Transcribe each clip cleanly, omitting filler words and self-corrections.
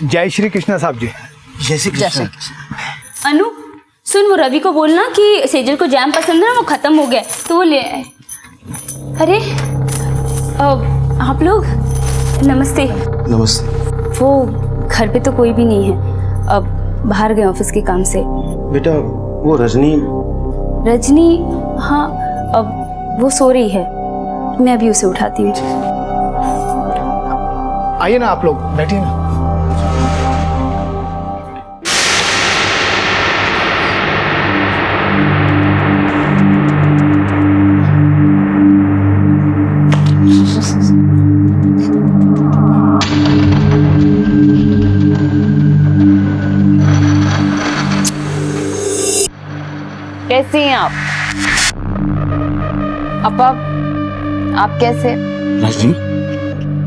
जय श्री कृष्णा साहब जी। जय श्री कृष्ण। अनु सुन, वो रवि को बोलना कि सेजल को जैम पसंद है ना, वो खत्म हो गया तो वो ले आए। अरे आप लोग नमस्ते। नमस्ते। वो घर पे तो कोई भी नहीं है, अब बाहर गए ऑफिस के काम से। बेटा वो रजनी। हाँ, अब वो सो रही है, मैं अभी उसे उठाती हूँ। आइए ना आप लोग, बैठिए ना। कैसी हैं आप? अब आप कैसे? रजनी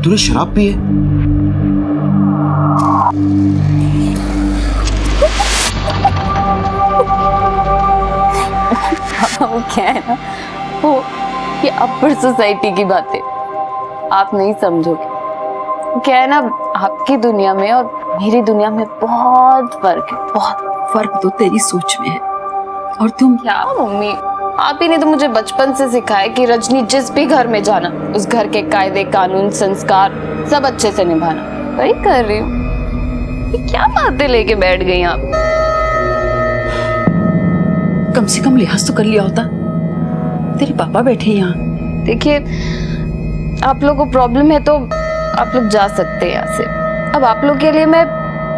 तूने शराब पी है? वो क्या है ना, वो ये अपर सोसाइटी की बातें आप नहीं समझोगे। क्या है ना, आपकी दुनिया में और मेरी दुनिया में बहुत फर्क है, बहुत। फर्क तो तेरी सोच में है। और तुम क्या मम्मी, आप ही ने तो मुझे बचपन से सिखाया कि रजनी जिस भी घर में जाना, उस घर के कायदे कानून संस्कार सब अच्छे से निभाना। वही कर रही हूँ। ये क्या बातें लेके बैठ गई आप? कम से कम लिहाज तो कर लिया होता। तेरे पापा बैठे यहाँ। देखिए, आप लोग को प्रॉब्लम है तो आप लोग जा सकते हैं यहाँ से। अब आप लोग के लिए मैं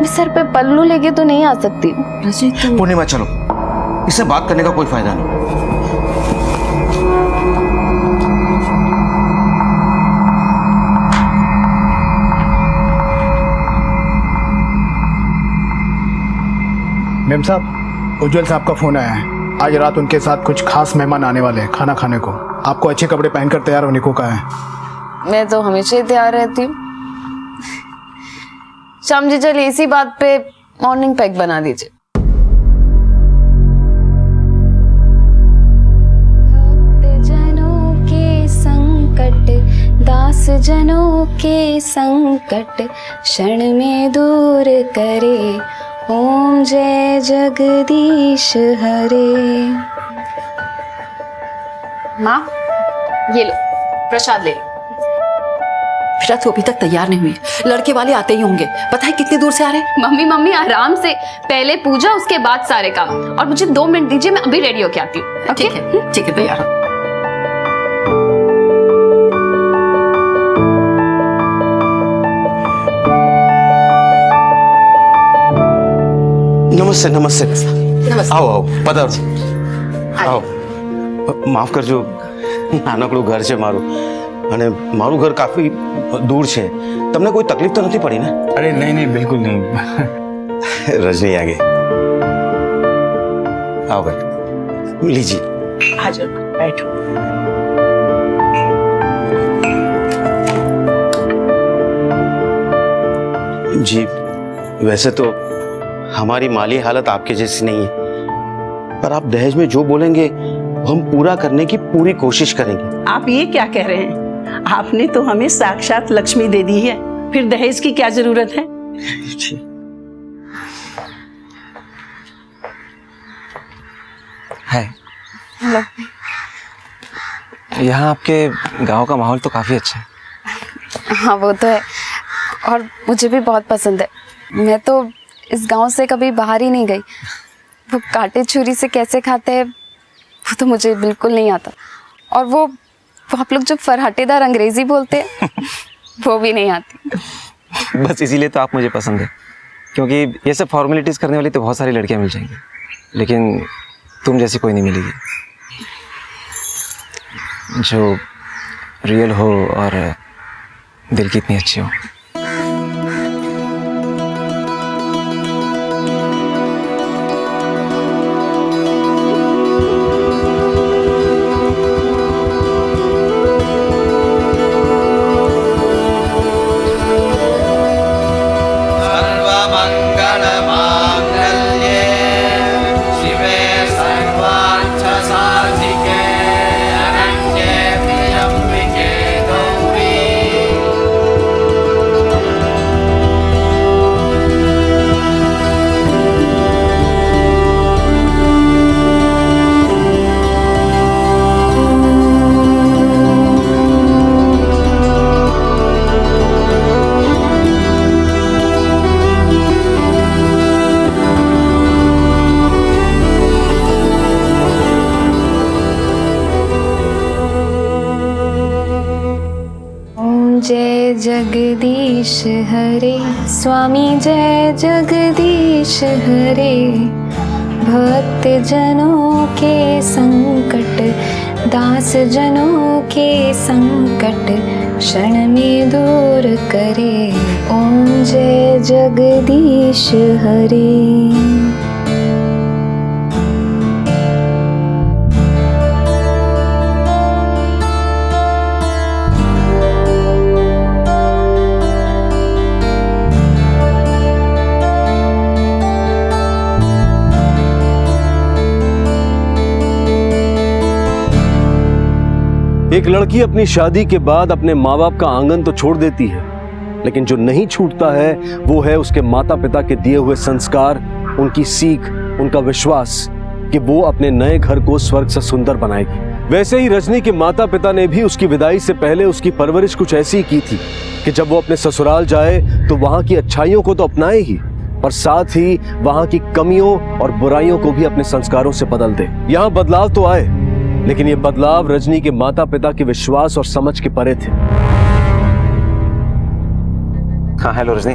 सर पे पल्लू लेके तो नहीं आ सकती। रजनी तुम पूर्णिमा चलो, इससे बात करने का कोई फायदा नहीं। मेम साहब, उज्जवल साहब का फोन आया है। आज रात उनके साथ कुछ खास मेहमान आने वाले हैं खाना खाने को। आपको अच्छे कपड़े पहनकर तैयार होने को कहा है। मैं तो हमेशा ही तैयार रहती हूँ। शाम जी चलिए इसी बात पे मॉर्निंग पैक बना दीजिए। भक्तजनों के संकट, दास जनों के संकट क्षण में दूर करे, ओम जय जगदीश हरे। माँ ये लो प्रसाद ले लो। बेटा तू अभी तक तैयार नहीं हुई, लड़के वाले आते ही होंगे। पता है कितनी दूर से आ रहे हैं? मम्मी आराम से, पहले पूजा उसके बाद सारे काम। और मुझे 2 मिनट दीजिए, मैं अभी रेडी होके आती हूँ। ठीक है तैयार हो। नमस्ते नमस्ते। नमस्ते। आओ आओ पधारो। आओ, માફ કરજો, નાનકડું ઘર છે મારું, અને મારું ઘર કાફી દૂર છે। તમને કોઈ તકલીફ તો નથી પડી ને? अरे नहीं नहीं, बिल्कुल नहीं। रजनी आ गई। आओ बैठो, लीजिए। आ जाओ बैठो। जी वैसे तो हमारी माली हालत आपके जैसी नहीं है, पर आप दहेज में जो बोलेंगे वो हम पूरा करने की पूरी कोशिश करेंगे। आप ये क्या कह रहे हैं? आपने तो हमें साक्षात लक्ष्मी दे दी है, फिर दहेज की क्या जरूरत है? जी है। यहाँ आपके गांव का माहौल तो काफी अच्छा है। हाँ वो तो है, और मुझे भी बहुत पसंद है। मैं तो इस गांव से कभी बाहर ही नहीं गई। वो कांटे छुरी से कैसे खाते हैं वो तो मुझे बिल्कुल नहीं आता। और वो आप लोग जो फरहटेदार अंग्रेजी बोलते हैं वो भी नहीं आती। बस इसीलिए तो आप मुझे पसंद है, क्योंकि ये सब फॉर्मेलिटीज करने वाली तो बहुत सारी लड़कियां मिल जाएंगी, लेकिन तुम जैसी कोई नहीं मिलेगी जो रियल हो और दिल की इतनी अच्छी हो। जगदीश हरे, स्वामी जय जगदीश हरे। भक्त जनों के संकट, दास जनों के संकट, क्षण में दूर करे। ओम जय जगदीश हरे। एक लड़की अपनी शादी के बाद अपने माँ बाप का आंगन तो छोड़ देती है, लेकिन जो नहीं छूटता है वो है उसके माता पिता के दिए हुए संस्कार, उनकी सीख, उनका विश्वास कि वो अपने नए घर को स्वर्ग से सुंदर बनाएगी। वैसे ही रजनी के माता पिता ने भी उसकी विदाई से पहले उसकी परवरिश कुछ ऐसी ही की थी कि जब वो अपने ससुराल जाए तो वहां की अच्छाइयों को तो अपनाए ही, पर साथ ही वहां की कमियों और बुराइयों को भी अपने संस्कारों से बदल दे। यहाँ बदलाव तो आए, लेकिन ये बदलाव रजनी के माता पिता के विश्वास और समझ के परे थे। हाँ हेलो रजनी,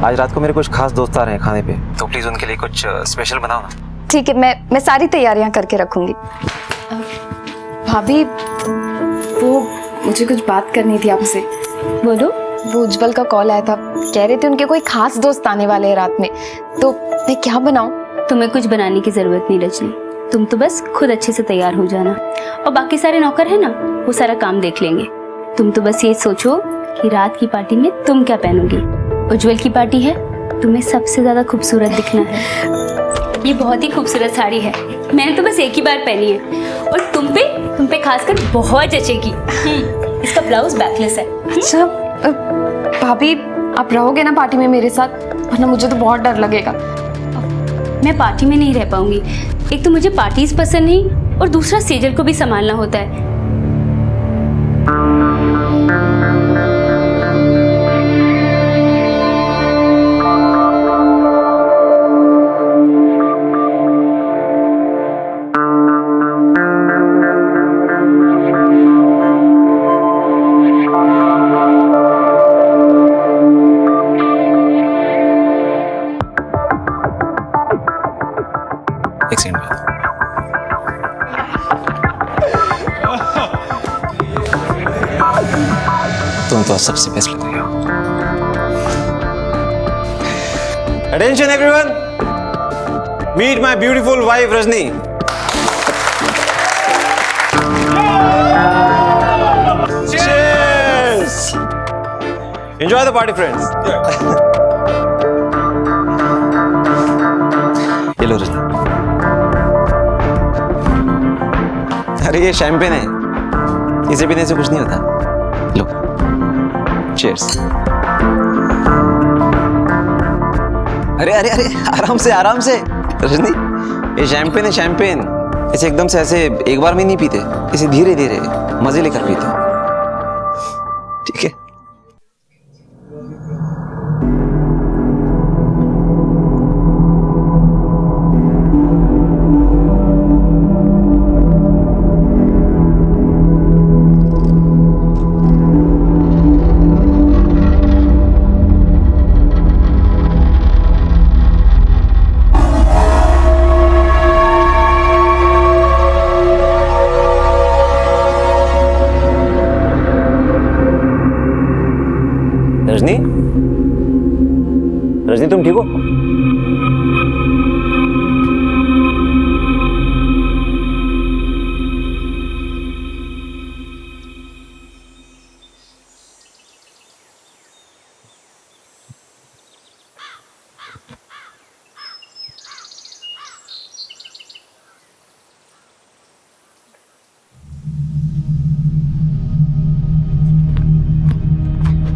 आज रात को मेरे कुछ खास दोस्त आ रहे हैं खाने पे, तो प्लीज उनके लिए कुछ स्पेशल बनाओ ना। ठीक है, मैं सारी तैयारियां करके रखूंगी। भाभी, वो मुझे कुछ बात करनी थी आपसे। बोलो। वो उज्जवल का कॉल आया था, कह रहे थे उनके कोई खास दोस्त आने वाले हैं रात में, तो मैं क्या बनाऊं? तुम्हें कुछ बनाने की जरूरत नहीं रजनी, तुम तो बस खुद अच्छे से तैयार हो जाना, और बाकी सारे नौकर है ना, वो सारा काम देख लेंगे। तुम तो बस ये सोचो कि रात की पार्टी में तुम क्या पहनोगी। उज्जवल की पार्टी है, तुम्हें सबसे ज्यादा खूबसूरत दिखना है। ये बहुत ही खूबसूरत साड़ी है, मैंने तो बस एक ही बार पहनी है, और तुम पे खासकर बहुत जचेगी। इसका ब्लाउज बैकलेस है। अच्छा भाभी, आप रहोगे ना पार्टी में मेरे साथ? वरना मुझे तो बहुत डर लगेगा। मैं पार्टी में नहीं रह पाऊंगी, एक तो मुझे पार्टीज पसंद नहीं, और दूसरा सेजल को भी संभालना होता है। एक सेकंड। तुम तो सबसे बेस्ट लग रही हो। Attention everyone, meet my beautiful wife Rajni. Cheers! Enjoy the party, friends. ये लो रजनी। अरे ये शैंपेन है, इसे पीने से कुछ नहीं होता। लो, चीयर्स। अरे अरे अरे, आराम से आराम से रजनी, ये शैंपेन है शैंपेन। इसे एकदम से ऐसे एक बार में नहीं पीते, इसे धीरे धीरे मजे लेकर पीते, ठीक है? रजनी, रजनी तुम ठीक हो?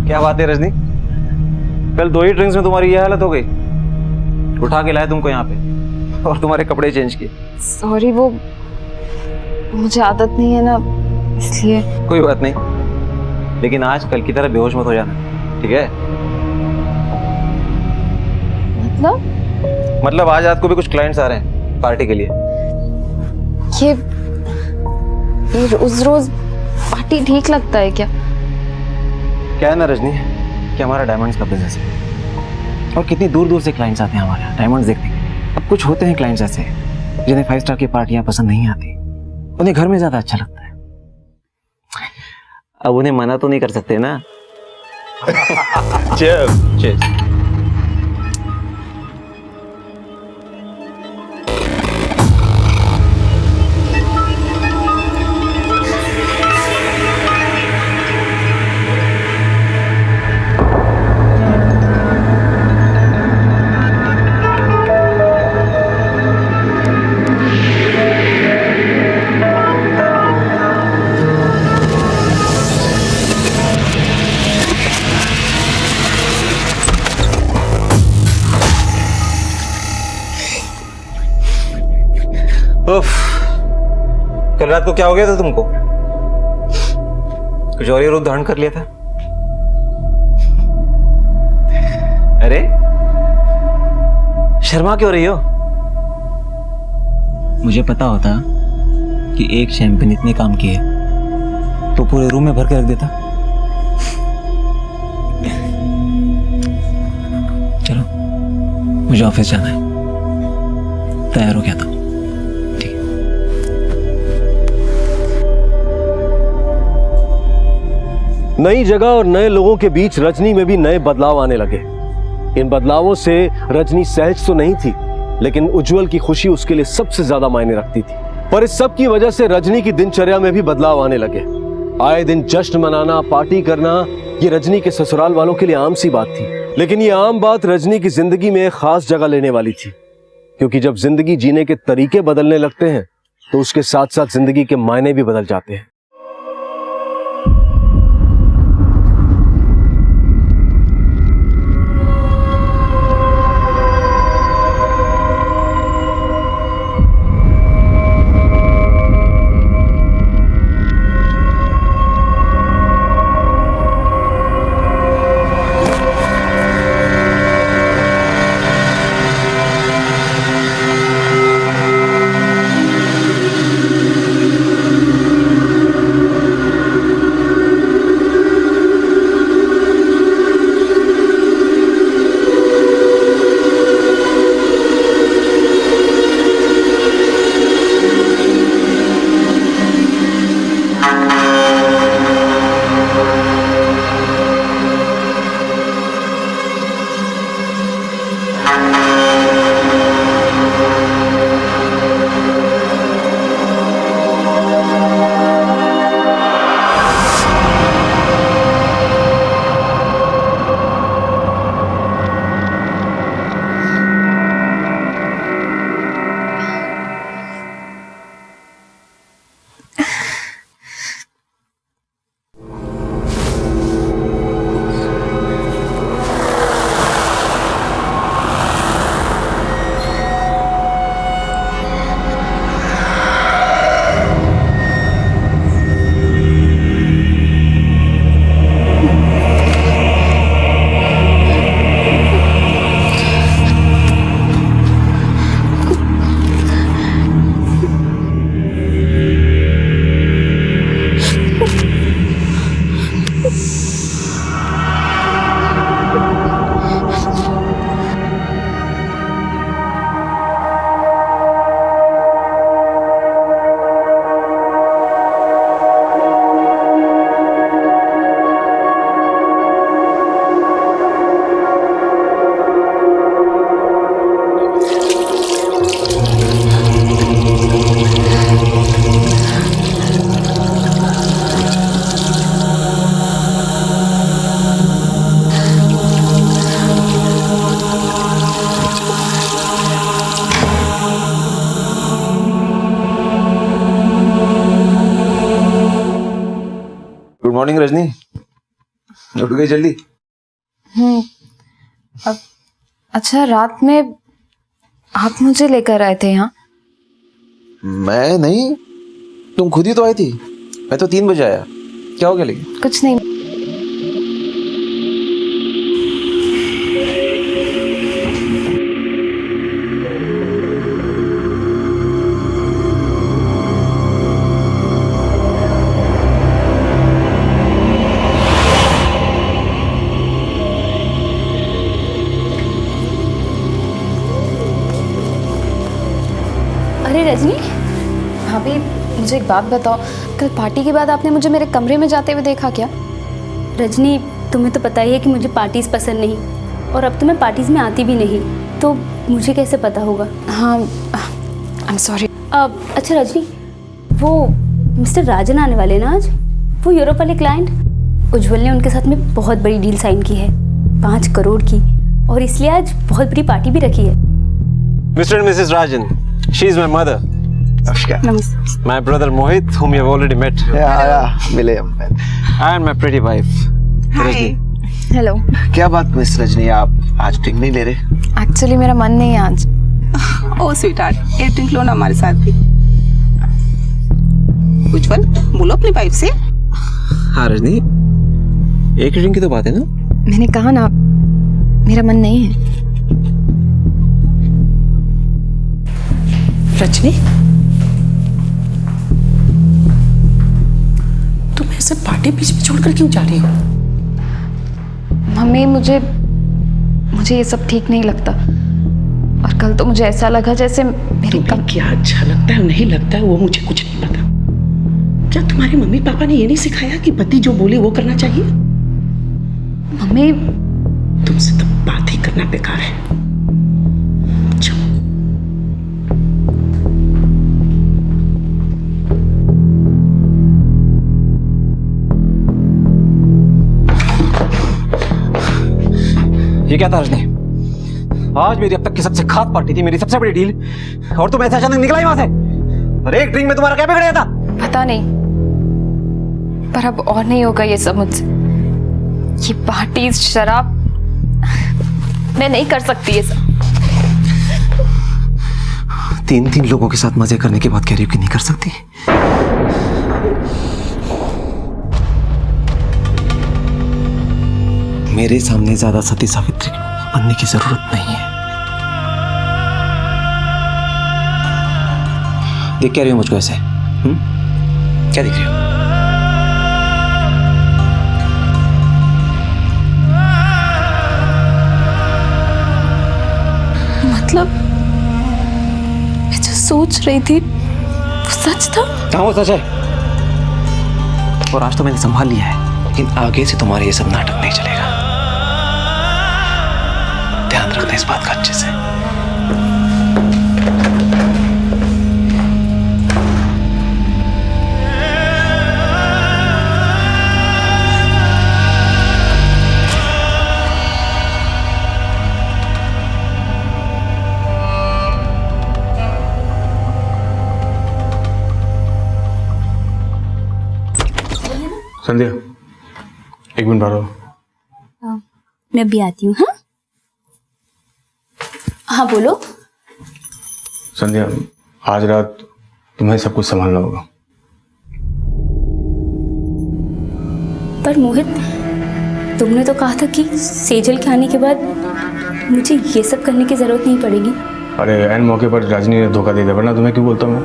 क्या बात है रजनी, कल 2 ही ड्रिंक्स में तुम्हारी ये हालत हो गई। उठा के लाए तुमको यहाँ पे और तुम्हारे कपड़े चेंज किए। सॉरी, वो मुझे आदत नहीं है ना, इसलिए। कोई बात नहीं, लेकिन आज कल की तरह बेहोश मत हो जाना, ठीक है? मतलब आज रात को भी कुछ क्लाइंट्स आ रहे हैं पार्टी के लिए। ये रोज रोज पार्टी ठीक लगता है क्या? क्या है ना रजनी कि हमारा डायमंड्स का बिजनेस है और कितनी दूर दूर से क्लाइंट्स आते हैं हमारे यहाँ डायमंड्स देखने के लिए। अब कुछ होते हैं क्लाइंट्स ऐसे जिन्हें 5 स्टार की पार्टियां पसंद नहीं आती, उन्हें घर में ज्यादा अच्छा लगता है। अब उन्हें मना तो नहीं कर सकते ना। Cheers. उफ, कल रात को क्या हो गया था तुमको? कुछ और ही रूप धारण कर लिया था? अरे शर्मा क्यों रही हो? मुझे पता होता कि एक शैंपेन इतने काम किए तो पूरे रूम में भर के रख देता। चलो मुझे ऑफिस जाना है, तैयार हो गया था। नई जगह और नए लोगों के बीच रजनी में भी नए बदलाव आने लगे। इन बदलावों से रजनी सहज तो नहीं थी, लेकिन उज्जवल की खुशी उसके लिए सबसे ज्यादा मायने रखती थी। पर इस सब की वजह से रजनी की दिनचर्या में भी बदलाव आने लगे। आए दिन जश्न मनाना, पार्टी करना, ये रजनी के ससुराल वालों के लिए आम सी बात थी। लेकिन ये आम बात रजनी की जिंदगी में एक खास जगह लेने वाली थी, क्योंकि जब जिंदगी जीने के तरीके बदलने लगते हैं तो उसके साथ साथ जिंदगी के मायने भी बदल जाते हैं। मॉर्निंग रजनी, उठ गई जल्दी? अब अच्छा, रात में आप मुझे लेकर आए थे यहाँ? मैं नहीं, तुम खुद ही तो आई थी। मैं तो 3 बजे आया। क्या हो गया? लेकिन कुछ नहीं। मुझे एक बात बताओ, कल पार्टी के बाद आपने मुझे मेरे कमरे में जाते हुए देखा क्या? रजनी, तुम्हें तो पता ही है कि मुझे पार्टीज पसंद नहीं, और अब तो मैं पार्टीज में आती भी नहीं, तो मुझे कैसे पता होगा? हाँ, आई एम सॉरी। अच्छा रजनी, वो मिस्टर राजन आने वाले ना आज, वो यूरोप वाले क्लाइंट, उज्जवल ने उनके साथ में बहुत बड़ी डील साइन की है, 5 करोड़ की, और इसलिए आज बहुत बड़ी पार्टी भी रखी है। Mr and Mrs Rajan, she is my mother, नमस्ते। My brother Mohit, whom you have already met, मिले हम। and my pretty wife Rajni. Hello. क्या बात मिस रजनी, आप आज ड्रिंक नहीं ले रहे? एक्चुअली मेरा मन नहीं है आज। ओ स्वीटहार्ट, एक ड्रिंक लो ना हमारे साथ भी। उज्जवल, बोलो अपनी वाइफ से। हाँ रजनी, एक ड्रिंक की तो बात है ना। मैंने कहा ना, मेरा मन नहीं है। रजनी, तुम ऐसे पार्टी बीच में छोड़कर क्यों जा रही हो? मम्मी, मुझे ये सब ठीक नहीं लगता, और कल तो मुझे ऐसा लगा जैसे मेरे तुम्हें क्या अच्छा लगता है नहीं लगता है वो मुझे कुछ नहीं पता। क्या तुम्हारी मम्मी पापा ने ये नहीं सिखाया कि पति जो बोले वो करना चाहिए? मम्मी, तुमसे तो बात ही करना बेकार है। जाओ। ये क्या था रजनी? आज मेरी अब तक की सबसे खास पार्टी थी, मेरी सबसे बड़ी डील, और तुम ऐसे अचानक निकला ही वहां से। और एक ड्रिंक में तुम्हारा क्या बिगड़ गया था? पता नहीं, पर अब और नहीं होगा ये सब मुझसे। ये पार्टी, शराब, मैं नहीं कर सकती ये सब। 3 लोगों के साथ मजे करने के बाद कह रही हो कि नहीं कर सकती? मेरे सामने ज्यादा सती सावित्री बनने की जरूरत नहीं है। देख क्या रही हो मुझको ऐसे? क्या देख रही हो? मतलब मैं जो सोच रही थी वो सच था? कहाँ वो सच है? और आज तो मैंने संभाल लिया है, लेकिन आगे से तुम्हारे ये सब नाटक नहीं चलेगा। ध्यान रखना इस बात का अच्छे से। संध्या, 1 मिनट बाहर। मैं अभी आती हूँ। हाँ हाँ, बोलो। संध्या, आज रात तुम्हें सब कुछ संभालना होगा। पर मोहित, तुमने तो कहा था कि सेजल के आने के बाद मुझे ये सब करने की जरूरत नहीं पड़ेगी। अरे ऐन मौके पर रजनी ने धोखा दे दिया, वरना तुम्हें क्यों बोलता मैं?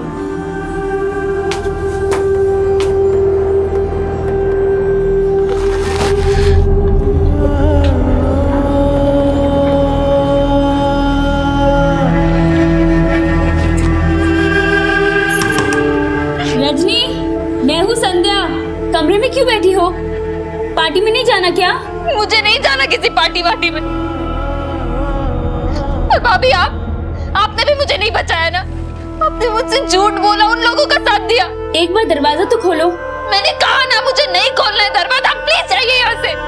रजनी, मैं हूँ संध्या। कमरे में क्यों बैठी हो? पार्टी में नहीं जाना क्या? मुझे नहीं जाना किसी पार्टी वार्टी में। और भाभी, आपने भी मुझे नहीं बचाया ना। आपने मुझसे झूठ बोला, उन लोगों का साथ दिया। एक बार दरवाजा तो खोलो। मैंने कहा ना, मुझे नहीं खोलना है दरवाजा। प्लीज जाइए यहाँ से।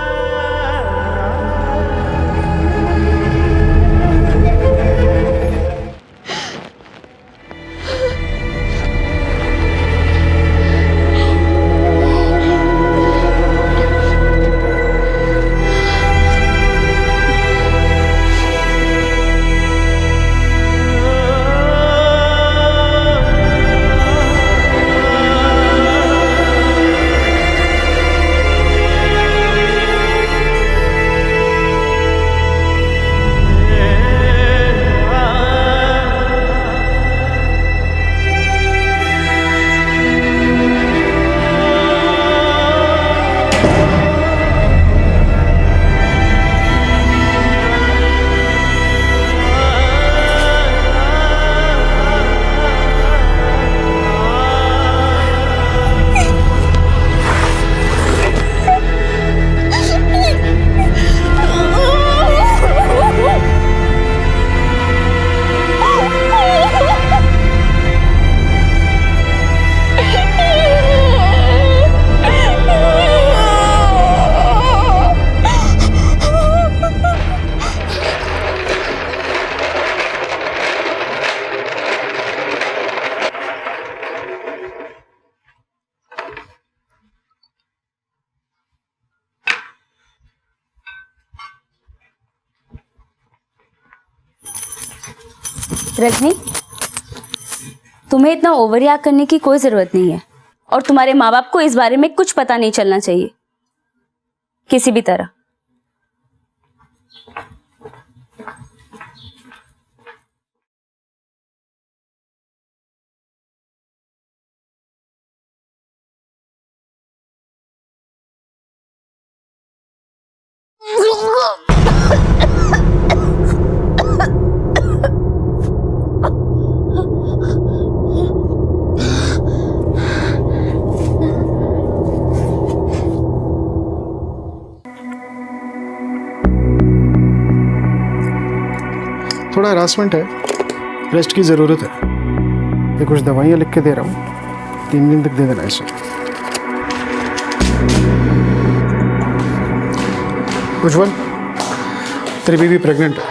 रजनी, तुम्हें इतना ओवर रिएक्ट करने की कोई जरूरत नहीं है और तुम्हारे माँ बाप को इस बारे में कुछ पता नहीं चलना चाहिए किसी भी तरह। थोड़ा हरासमेंट है, रेस्ट की ज़रूरत है। ये कुछ दवाइयाँ लिख के दे रहा हूँ, 3 दिन तक दे देना इसे। उज्जवल, तेरी बीवी प्रेग्नेंट है।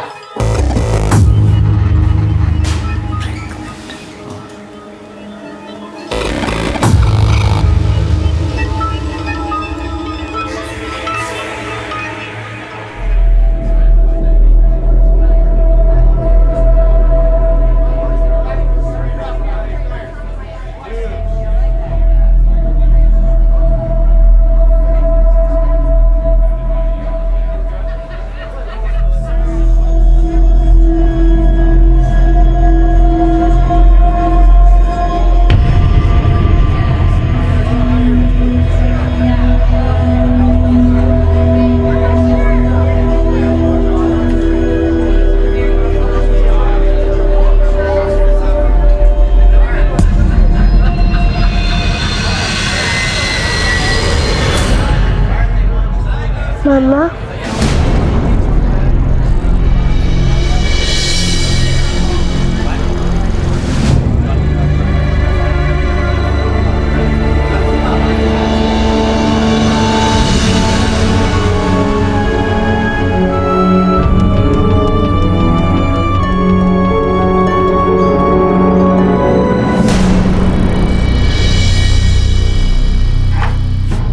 मम्मा,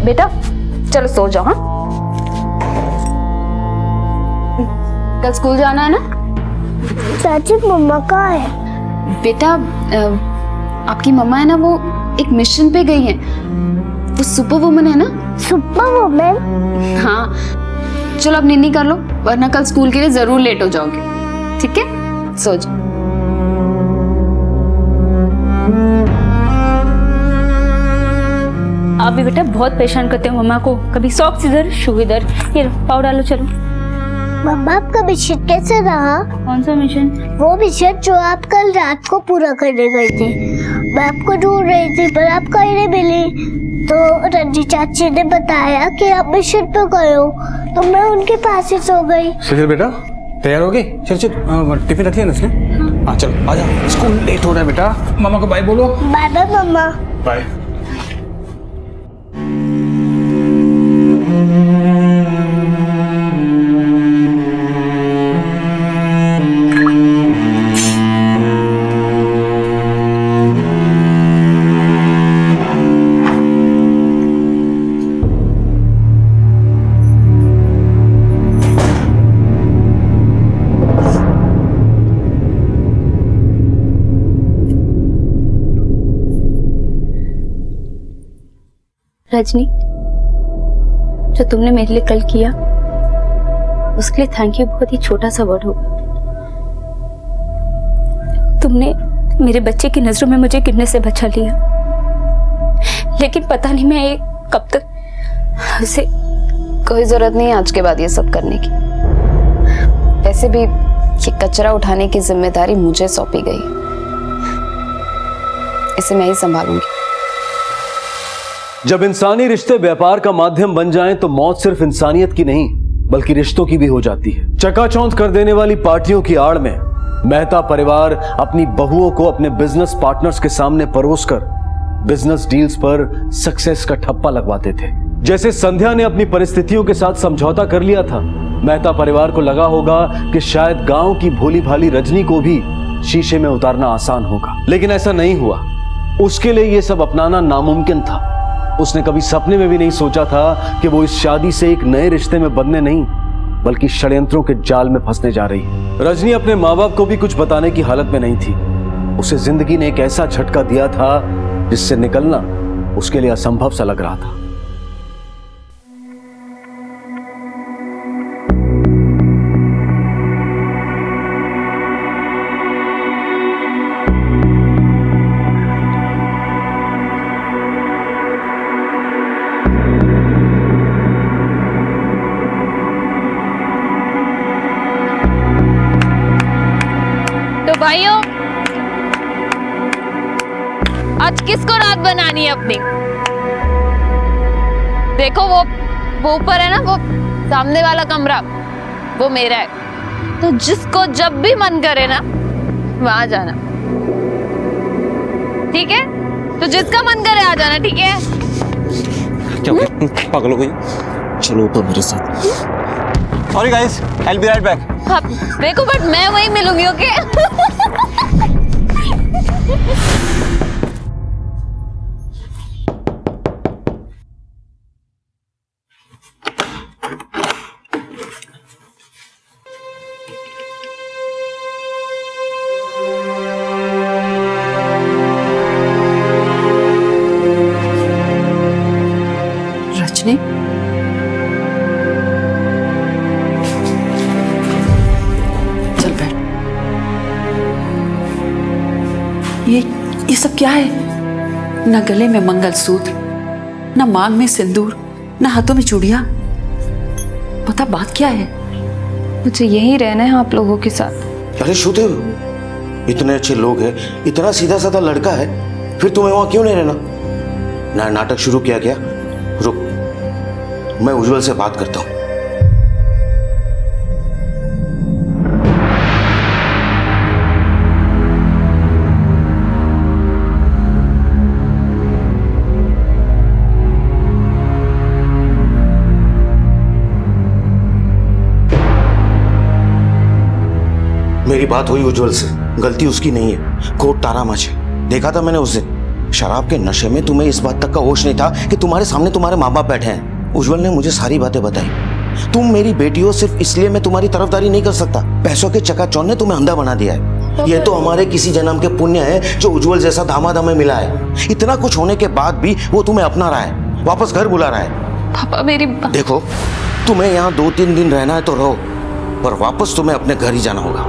बेटा चलो सो जाओ। हाँ, कल स्कूल जाना है ना? चाची मम्मा कहाँ है? बेटा आपकी मम्मा है ना, वो एक मिशन पे गई है। वो सुपर वुमन है ना। Super woman? हाँ, चलो अब नींद कर लो वरना कल स्कूल के लिए जरूर लेट हो जाओगे। ठीक है, सो जाओ। आप भी बेटा बहुत परेशान करते हो मम्मा को, कभी सॉक्स इधर शू इधर। ये लो, पाव डालो। चलो मम्मा, आपका मिशन कैसे रहा? कौन सा मिशन? वो मिशन जो आप कल रात को पूरा करने गए थे। मैं आपको ढूंढ रही थी पर आप कहीं नहीं मिली, तो रंजी चाची ने बताया कि आप मिशन पे गए हो, तो मैं उनके पास ही सो गई। सुशील बेटा तैयार हो गई? चल चल, टिफिन रखी है ना इसने? हाँ चल आ जा, स्कूल लेट हो रहा है बेटा। मामा को बाय बोलो। बाय बाय मम्मा। बाय। रजनी, जो तुमने मेरे लिए कल किया उसके लिए थैंक यू बहुत ही छोटा सा वर्ड होगा। तुमने मेरे बच्चे की नजरों में मुझे गिरने से बचा लिया, लेकिन पता नहीं मैं कब तक उसे। कोई जरूरत नहीं है आज के बाद ये सब करने की। वैसे भी ये कचरा उठाने की जिम्मेदारी मुझे सौंपी गई, इसे मैं ही संभालूंगी। जब इंसानी रिश्ते व्यापार का माध्यम बन जाएं तो मौत सिर्फ इंसानियत की नहीं बल्कि रिश्तों की भी हो जाती है। चकाचौंध कर देने वाली पार्टियों की आड़ में मेहता परिवार अपनी बहुओं को अपने बिजनेस पार्टनर्स के सामने परोसकर बिजनेस डील्स पर सक्सेस का ठप्पा लगवाते थे। जैसे संध्या ने अपनी परिस्थितियों के साथ समझौता कर लिया था, मेहता परिवार को लगा होगा कि शायद गांव की भोली भाली रजनी को भी शीशे में उतारना आसान होगा, लेकिन ऐसा नहीं हुआ। उसके लिए यह सब अपनाना नामुमकिन था। उसने कभी सपने में भी नहीं सोचा था कि वो इस शादी से एक नए रिश्ते में बंधने नहीं बल्कि षड्यंत्रों के जाल में फंसने जा रही है। रजनी अपने माँ बाप को भी कुछ बताने की हालत में नहीं थी। उसे जिंदगी ने एक ऐसा झटका दिया था जिससे निकलना उसके लिए असंभव सा लग रहा था। भाइयों, आज किसको रात बनानी है अपनी? देखो वो ऊपर है ना, वो सामने वाला कमरा, वो मेरा है। तो जिसको जब भी मन करे ना वहां जाना, ठीक है? तो जिसका मन करे आ जाना, ठीक है? क्या पागल हो गई? चलो ऊपर मेरे साथ। Sorry guys, I will be right back. हाँ, देखो बट मैं वहीं मिलूंगी, ओके? रजनी, चल बैठ। ये सब क्या है? ना गले में मंगलसूत्र, ना मांग में सिंदूर, ना हाथों में चूड़ियां। बता बात क्या है? मुझे यही रहना है आप लोगों के साथ। अरे श्रुदेव, इतने अच्छे लोग हैं, इतना सीधा साधा लड़का है, फिर तुम्हें वहां क्यों नहीं रहना? ना नाटक शुरू किया क्या? रुक, मैं उज्जवल से बात करता हूं। मेरी बात हुई उज्जवल से, गलती उसकी नहीं है, कोट तारा मच है। देखा था मैंने उस दिन शराब के नशे में, तुम्हें इस बात तक का होश नहीं था कि तुम्हारे सामने तुम्हारे माँ बाप बैठे हैं। उज्जवल ने मुझे सारी बातें बताई। तुम मेरी बेटी हो, सिर्फ इसलिए मैं तुम्हारी तरफदारी नहीं कर सकता। पैसों के चकाचौंध ने तुम्हें अंधा बना दिया है। ये तो हमारे किसी जन्म के पुण्य है जो उज्जवल जैसा दामाद हमें मिला है। इतना कुछ होने के बाद भी वो तुम्हें अपना रहा है, वापस घर बुला रहा है। पापा मेरी देखो, तुम्हें यहाँ 2-3 दिन रहना है तो रहो, पर वापस तुम्हें अपने घर ही जाना होगा।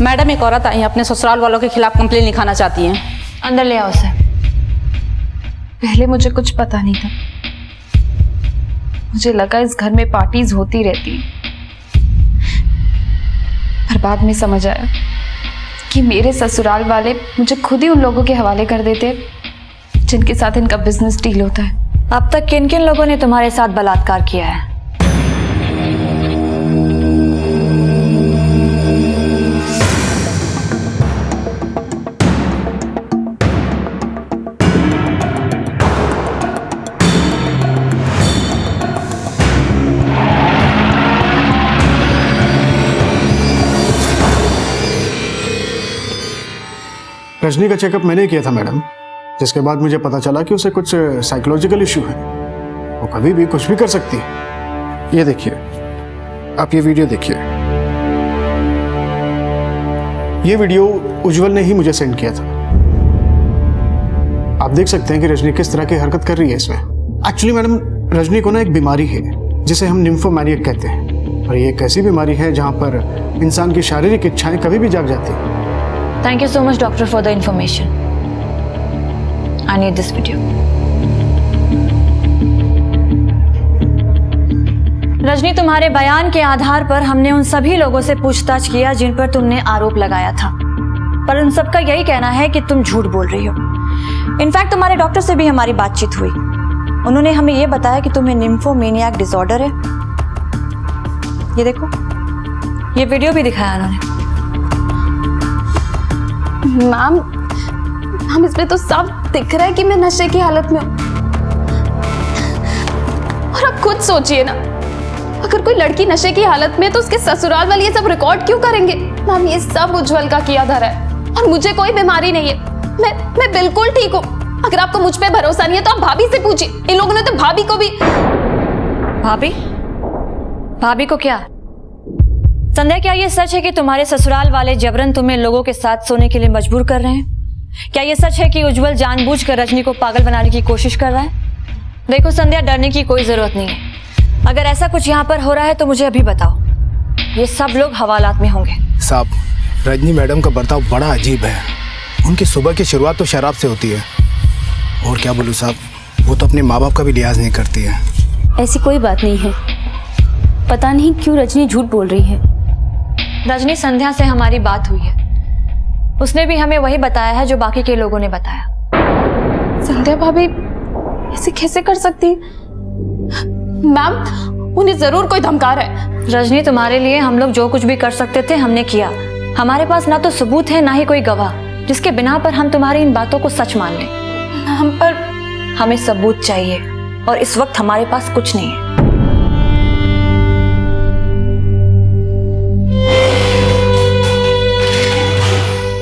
मैडम, एक औरत आई है, अपने ससुराल वालों के खिलाफ कंप्लेन लिखाना चाहती हैं। अंदर ले आओ उसे। पहले मुझे कुछ पता नहीं था, मुझे लगा इस घर में पार्टीज होती रहती हैं, पर बाद में समझ आया कि मेरे ससुराल वाले मुझे खुद ही उन लोगों के हवाले कर देते जिनके साथ इनका बिजनेस डील होता है। अब तक किन किन लोगों ने तुम्हारे साथ बलात्कार किया है? रजनी का चेकअप मैंने किया था मैडम, जिसके बाद मुझे पता चला कि उसे कुछ साइकोलॉजिकल इशू है। वो कभी भी कुछ भी कर सकती है। ये देखिए, आप ये वीडियो देखिए। ये वीडियो उज्जवल ने ही मुझे सेंड किया था। आप देख सकते हैं कि रजनी किस तरह की हरकत कर रही है इसमें। एक्चुअली मैडम, रजनी को ना एक बीमारी है जिसे हम निम्फोमैनिया कहते हैं, और ये एक ऐसी बीमारी है जहां पर इंसान की शारीरिक इच्छाएं कभी भी जाग जाती हैं। Thank you so much, doctor, for the information. I need this video. Rajni, तुम्हारे बयान के आधार पर हमने उन सभी लोगों से पूछताछ किया जिन पर तुमने आरोप लगाया था, पर उन सबका यही कहना है कि तुम झूठ बोल रही हो। इनफैक्ट तुम्हारे डॉक्टर से भी हमारी बातचीत हुई। उन्होंने हमें यह बताया कि तुम्हें निम्फोमेनियाक डिसऑर्डर है। ये देखो, ये वीडियो भी दिखाया उन्होंने। मैम, इसमें तो साफ दिख रहा है कि मैं नशे की हालत में हूँ। और आप खुद सोचिए ना, अगर कोई लड़की नशे की हालत में है तो उसके ससुराल वाले ये सब रिकॉर्ड क्यों करेंगे? मैम, ये सब उज्जवल का किया धरा है और मुझे कोई बीमारी नहीं है। मैं बिल्कुल ठीक हूँ। अगर आपको मुझ पे भरोसा नहीं है तो आप भाभी से पूछिए। इन लोगों ने तो भाभी को भी। भाभी को क्या? संध्या, क्या ये सच है कि तुम्हारे ससुराल वाले जबरन तुम्हें लोगों के साथ सोने के लिए मजबूर कर रहे हैं? क्या ये सच है कि उज्जवल जानबूझकर रजनी को पागल बनाने की कोशिश कर रहा है? देखो संध्या, डरने की कोई जरूरत नहीं है। अगर ऐसा कुछ यहाँ पर हो रहा है तो मुझे अभी बताओ। ये सब लोग हवालात में होंगे। साहब, रजनी मैडम का बर्ताव बड़ा अजीब है। उनकी सुबह की शुरुआत तो शराब से होती है, और क्या बोलूँ साहब, वो तो अपने माँ बाप का भी लिहाज नहीं करती है। ऐसी कोई बात नहीं है। पता नहीं क्यों रजनी झूठ बोल रही है। रजनी, संध्या से हमारी बात हुई है। उसने भी हमें वही बताया है जो बाकी के लोगों ने बताया। संध्या भाभी ऐसे कैसे कर सकती? मैम, उन्हें जरूर कोई धमका रहा है। रजनी, तुम्हारे लिए हम लोग जो कुछ भी कर सकते थे हमने किया। हमारे पास ना तो सबूत है ना ही कोई गवाह जिसके बिना पर हम तुम्हारी इन बातों को सच मान लें। हम पर हमें सबूत चाहिए और इस वक्त हमारे पास कुछ नहीं है।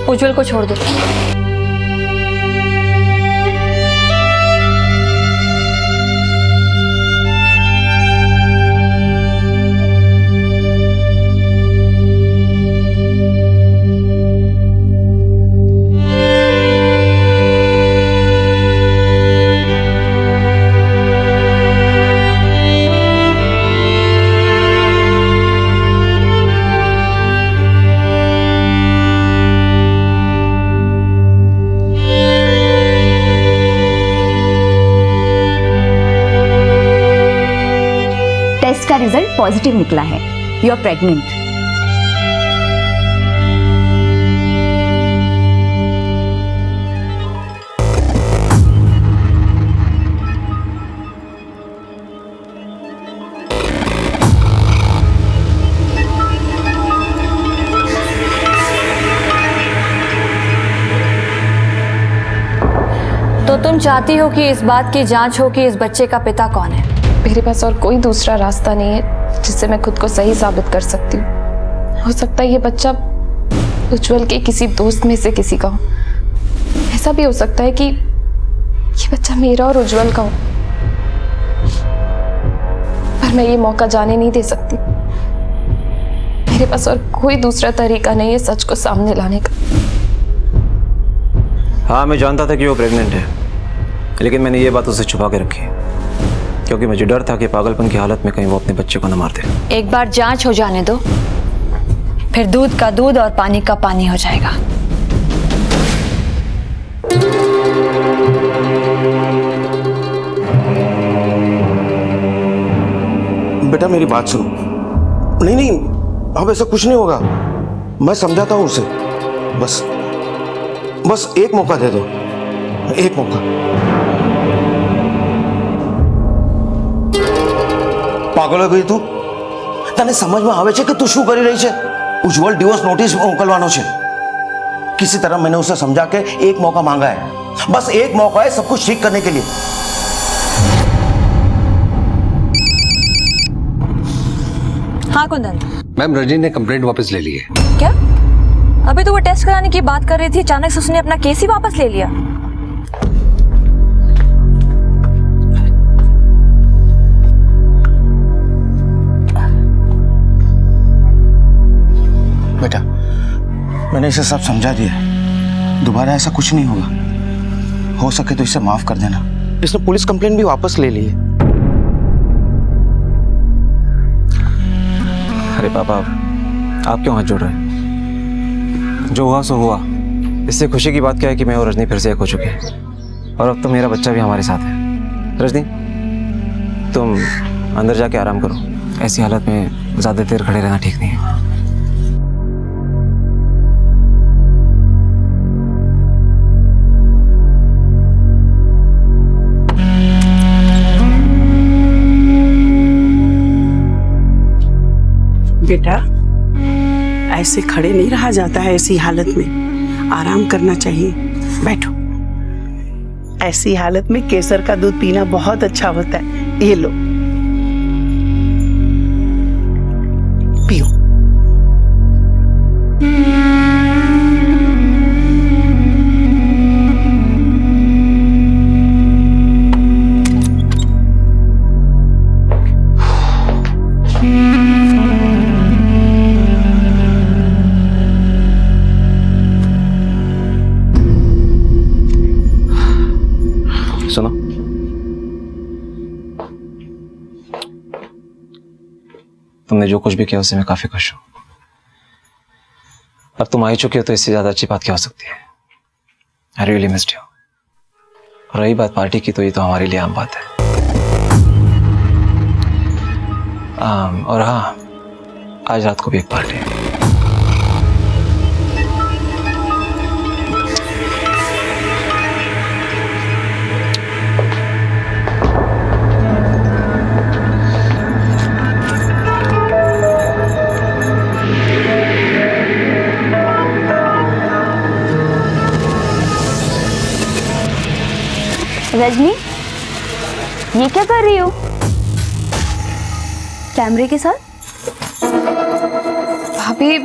उज्जवल को छोड़ दो। टेस्ट का रिजल्ट पॉजिटिव निकला है। You are pregnant. तो तुम चाहती हो कि इस बात की जांच हो कि इस बच्चे का पिता कौन है? मेरे पास और कोई दूसरा रास्ता नहीं है जिससे मैं खुद को सही साबित कर सकती हूँ। हो सकता है ये बच्चा उज्जवल के किसी दोस्त में से किसी का हो। ऐसा भी हो सकता है कि ये बच्चा मेरा और उज्जवल का हो, पर मैं ये मौका जाने नहीं दे सकती। मेरे पास और कोई दूसरा तरीका नहीं है सच को सामने लाने का। हाँ, मैं जानता था कि वो प्रेग्नेंट है, लेकिन मैंने ये बात उससे छुपा के रखी क्योंकि मुझे डर था कि पागलपन की हालत में कहीं वो अपने बच्चे को न मार दे। एक बार जांच हो जाने दो, फिर दूध का दूध और पानी का पानी हो जाएगा। बेटा मेरी बात सुनो। नहीं, अब ऐसा कुछ नहीं होगा। मैं समझाता हूं उसे। बस एक मौका दे दो, एक मौका। पागल हो गई તું? તને સમજમાં આવે છે કે તું શું કરી રહી છે? ઉજ્જવલ ડિવોર્સ નોટિસ મોકલવાનો છે। किसी तरह मैंने उसे समझा के एक मौका मांगा है। बस एक मौका है सब कुछ ठीक करने के लिए। हाँ कुंदन। मैम, रजनी ने कंप्लेंट वापस ले ली है। क्या? अभी तो वो टेस्ट कराने की बात कर रही थी, अचानक से उसने अपना केस ही वापस ले लिया। बेटा मैंने इसे सब समझा दिया, दोबारा ऐसा कुछ नहीं होगा। हो सके तो इसे माफ कर देना। इसने पुलिस कंप्लेंट भी वापस ले ली है। अरे पापा, आप क्यों हाथ जोड़ रहे हैं? जो हुआ सो हुआ। इससे खुशी की बात क्या है कि मैं और रजनी फिर से एक हो चुके हैं और अब तो मेरा बच्चा भी हमारे साथ है। रजनी, तुम अंदर जाके आराम करो। ऐसी हालत में ज़्यादा देर खड़े रहना ठीक नहीं है। बेटा, ऐसे खड़े नहीं रहा जाता है। ऐसी हालत में आराम करना चाहिए। बैठो। ऐसी हालत में केसर का दूध पीना बहुत अच्छा होता है। ये लो, पियो। तुमने जो कुछ भी किया उससे मैं काफी खुश हूँ। अब तुम आ ही चुके हो तो इससे ज्यादा अच्छी बात क्या हो सकती है। I really missed you. और रही बात पार्टी की, तो ये तो हमारे लिए आम बात है। और हाँ, आज रात को भी एक पार्टी है। रजनी, ये क्या कर रही हो कैमरे के साथ? भाभी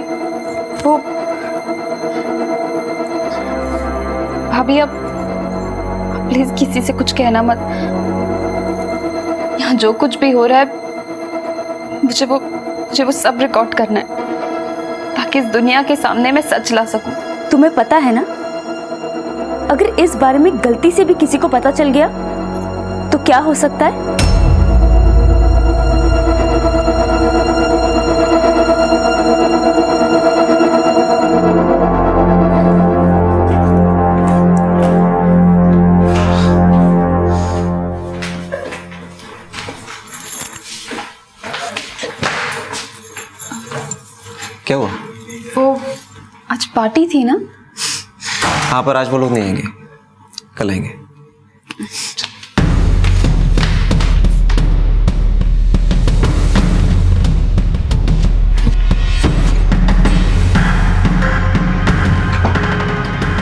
वो भाभी अब प्लीज किसी से कुछ कहना मत। यहाँ जो कुछ भी हो रहा है मुझे वो सब रिकॉर्ड करना है ताकि इस दुनिया के सामने मैं सच ला सकूं। तुम्हें पता है ना, अगर इस बारे में गलती से भी किसी को पता चल गया तो क्या हो सकता है? क्या हुआ? वो आज पार्टी थी ना? हाँ, पर आज वो लोग नहीं आएंगे, कल आएंगे।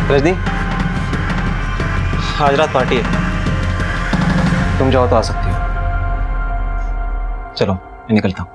रजनी, आज रात पार्टी है, तुम जाओ तो आ सकती हो। चलो मैं निकलता हूँ।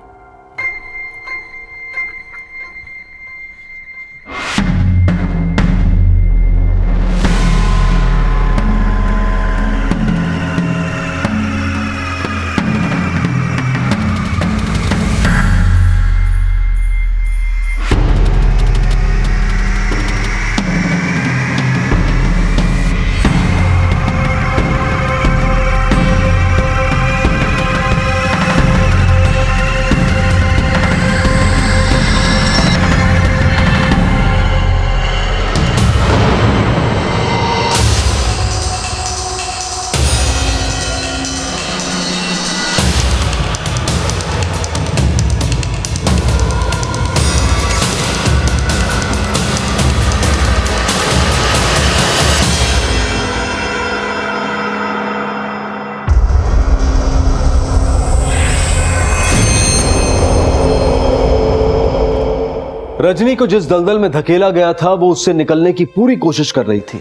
रजनी को जिस दलदल में धकेला गया था वो उससे निकलने की पूरी कोशिश कर रही थी।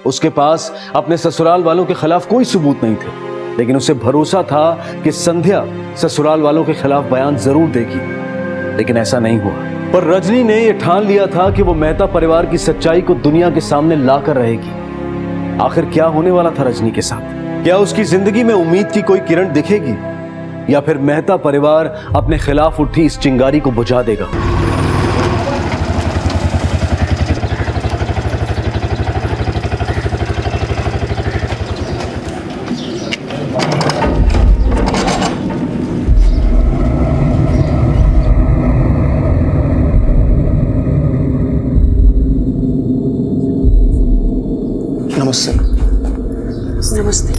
उसके पास अपने ससुराल वालों के खिलाफ कोई सबूत नहीं थे, लेकिन उसे भरोसा था कि संध्या ससुराल वालों के खिलाफ बयान जरूर देगी, लेकिन ऐसा नहीं हुआ। पर रजनी ने यह ठान लिया था कि वो मेहता परिवार की सच्चाई को दुनिया के सामने लाकर रहेगी। आखिर क्या होने वाला था रजनी के साथ? क्या उसकी जिंदगी में उम्मीद की कोई किरण दिखेगी, या फिर मेहता परिवार अपने खिलाफ उठी इस चिंगारी को बुझा देगा? नमस्ते। नमस्ते।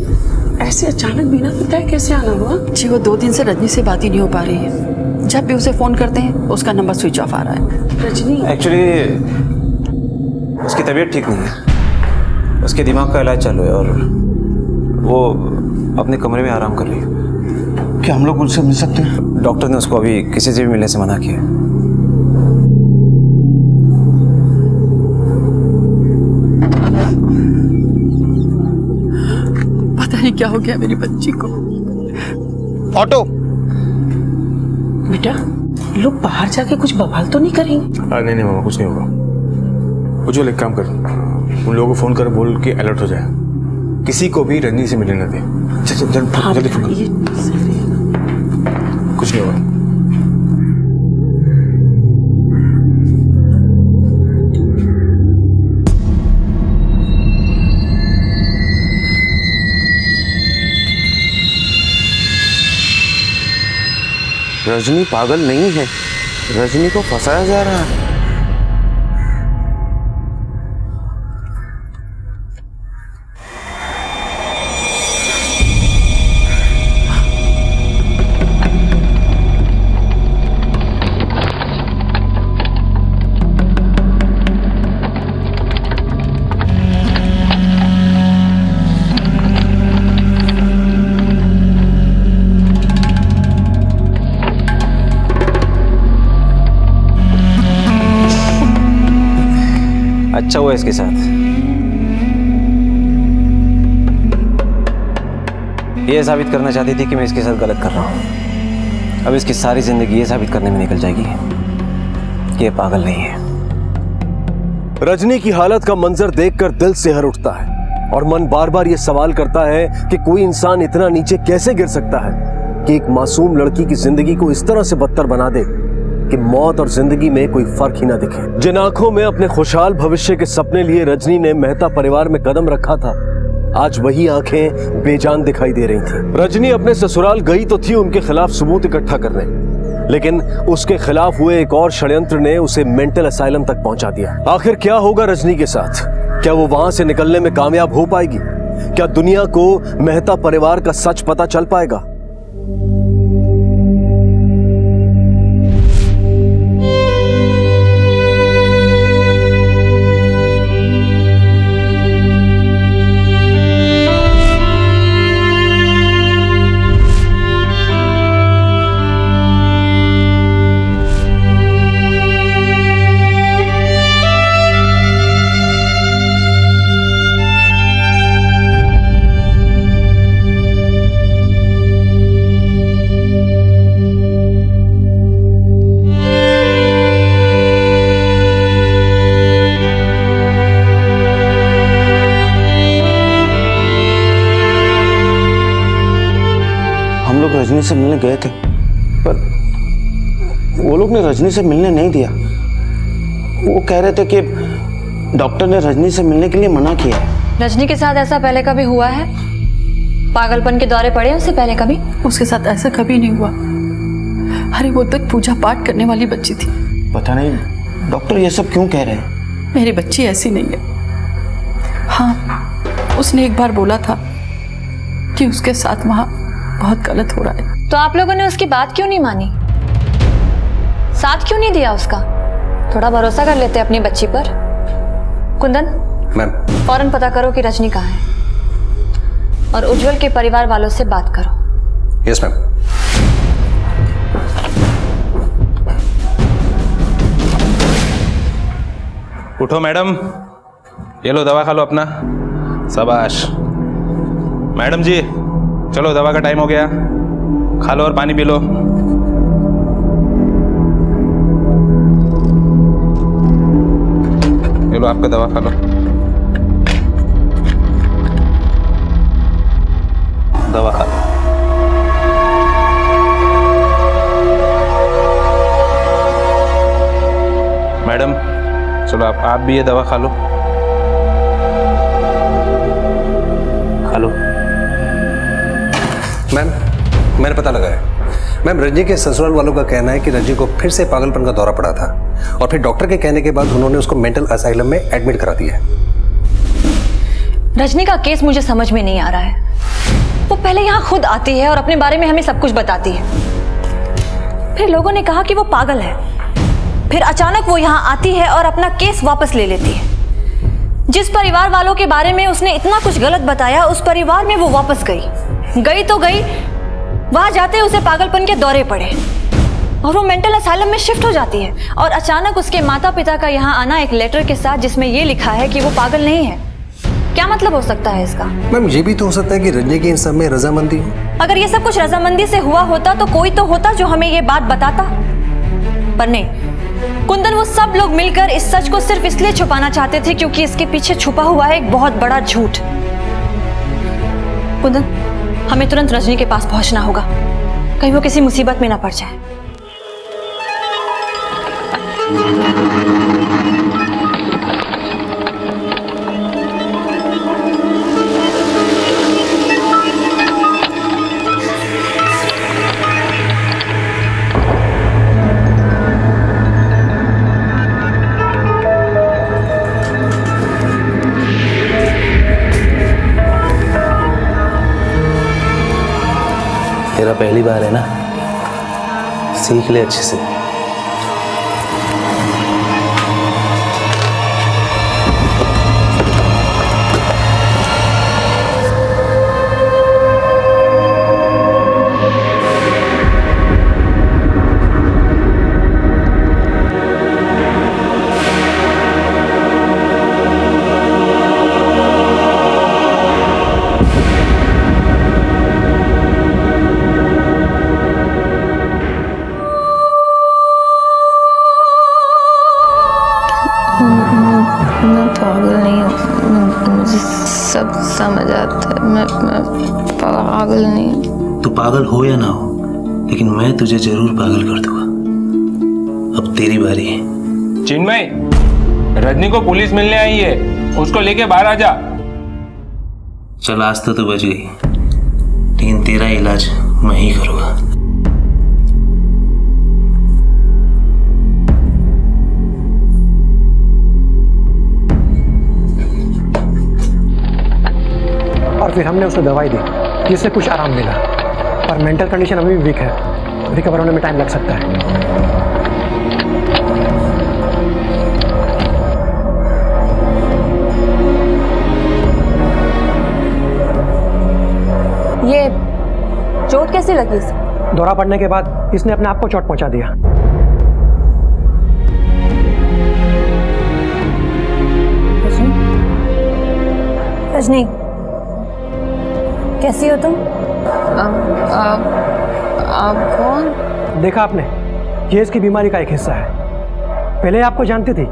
ऐसे अचानक बिना बताए कैसे आना हुआ? जी वो 2 दिन से रजनी से बात ही नहीं हो पा रही है। जब भी उसे फोन करते हैं उसका नंबर स्विच ऑफ आ रहा है। रजनी एक्चुअली उसकी तबीयत ठीक नहीं है, उसके दिमाग का इलाज चालू है और वो अपने कमरे में आराम कर रही है। क्या हम लोग उनसे मिल सकते हैं? डॉक्टर ने उसको अभी किसी से भी मिलने से मना किया है। नहीं क्या हो गया मेरी बच्ची को। ऑटो बेटा, लोग बाहर जाके कुछ बवाल तो नहीं करेंगे? नहीं मामा, कुछ नहीं होगा। उज्जवल एक काम कर, उन लोगों को फोन कर बोल के अलर्ट हो जाए, किसी को भी रजनी से मिलने न दे। जल्दी फोन कर। कुछ नहीं होगा। रजनी पागल नहीं है, रजनी को फंसाया जा रहा है। अच्छा हुआ इसके साथ। ये साबित करना चाहती थी कि मैं इसके साथ गलत कर रहा हूं। अब इसकी सारी जिंदगी ये साबित करने में निकल जाएगी कि ये पागल नहीं है। रजनी की हालत का मंजर देखकर दिल सिहर उठता है और मन बार बार ये सवाल करता है कि कोई इंसान इतना नीचे कैसे गिर सकता है कि एक मासूम लड़की की जिंदगी को इस तरह से बदतर बना दे कि मौत और जिंदगी में कोई फर्क ही ना दिखे। जिन आंखों में अपने खुशहाल भविष्य के सपने लिए रजनी ने मेहता परिवार में कदम रखा था, आज वही आंखें बेजान दिखाई दे रही थी। रजनी अपने ससुराल गई तो थी उनके खिलाफ सबूत इकट्ठा करने, लेकिन उसके खिलाफ हुए एक और षड्यंत्र ने उसे मेंटल असाइलम तक पहुंचा दिया। आखिर क्या होगा रजनी के साथ? क्या वो वहां से निकलने में कामयाब हो पाएगी? क्या दुनिया को मेहता परिवार का सच पता चल पाएगा? रजनी से मिलने गए थे, पर वो लोग ने रजनी से मिलने नहीं दिया। वो कह रहे थे कि डॉक्टर ने रजनी से मिलने के लिए मना किया है। रजनी के साथ ऐसा पहले कभी हुआ है? पागलपन के दौरे पड़े उससे पहले कभी? उसके साथ ऐसा कभी नहीं हुआ। अरे वो तक पूजा पाठ करने वाली बच्ची थी। पता नहीं डॉक्टर ये सब क्यों कह रहे हैं। मेरी बच्ची ऐसी नहीं है। हाँ, उसने एक बार बोला था कि उसके साथ वहां बहुत गलत हो रहा है। तो आप लोगों ने उसकी बात क्यों नहीं मानी? साथ क्यों नहीं दिया उसका? थोड़ा भरोसा कर लेते अपनी बच्ची पर। कुंदन, मैम फौरन पता करो कि रजनी कहाँ है और उज्जवल के परिवार वालों से बात करो। Yes ma'am. उठो मैडम, ये लो दवा खा लो अपना। शाबाश मैडम जी, चलो दवा का टाइम हो गया, खा लो और पानी पी लो। ये लो आपका दवा खा लो। दवा खा लो। मैडम चलो आप भी ये दवा खा लो। खा लो। मैम मैंने पता लगाया। मैम रजनी के ससुराल वालों का कहना है कि रजनी को फिर से पागलपन का दौरा पड़ा था और फिर डॉक्टर के कहने के बाद उन्होंने उसको मेंटल असाइलम में एडमिट करा दिया है। रजनी का केस मुझे समझ में नहीं आ रहा है। वो पहले यहाँ खुद आती है और अपने बारे में हमें सब कुछ बताती है, फिर लोगों ने कहा कि वो पागल है, फिर अचानक वो यहाँ आती है और अपना केस वापस ले लेती है। जिस परिवार वालों के बारे में उसने इतना कुछ गलत बताया, उस परिवार में वो वापस गई तो गई, वहां जाते उसे पागलपन के दौरे पड़े और वो मेंटल असाइलम में शिफ्ट हो जाती है और अचानक उसके माता पिता का यहाँ आना एक लेटर के साथ जिसमें ये लिखा है कि वो पागल नहीं है। क्या मतलब हो सकता है इसका? मैम ये भी तो हो सकता है कि रजनी की इन सब में रजामंदी हो। अगर ये सब कुछ रजामंदी से हुआ होता तो कोई तो होता जो हमें ये बात बताता, पर नहीं। कुंदन, वो सब लोग मिलकर इस सच को सिर्फ इसलिए छुपाना चाहते थे क्योंकि इसके पीछे छुपा हुआ है एक बहुत बड़ा झूठ। कुंदन, हमें तुरंत रजनी के पास पहुंचना होगा, कहीं वो किसी मुसीबत में ना पड़ जाए। पहली बार है ना, सीख ले अच्छे से। मैं पागल नहीं हूँ, मुझे सब समझ आता है। मैं पागल नहीं हूँ। तू पागल हो या ना हो, लेकिन मैं तुझे जरूर पागल कर दूंगा। अब तेरी बारी है। चिन्मय, रजनी को पुलिस मिलने आई है, उसको लेके बाहर आ जा। चल आज तो तू बच गई, लेकिन तेरा इलाज मैं ही करूंगा। और फिर हमने उसे दवाई दी जिससे कुछ आराम मिला, पर मेंटल कंडीशन अभी भी वीक है, रिकवर होने में टाइम लग सकता है। ये चोट कैसे लगी इसे? दौरा पड़ने के बाद इसने अपने आप को चोट पहुंचा दिया। रजनी, कैसी हो तुम? आप कौन? देखा आपने, ये इसकी बीमारी का एक हिस्सा है। पहले आपको जानती थी,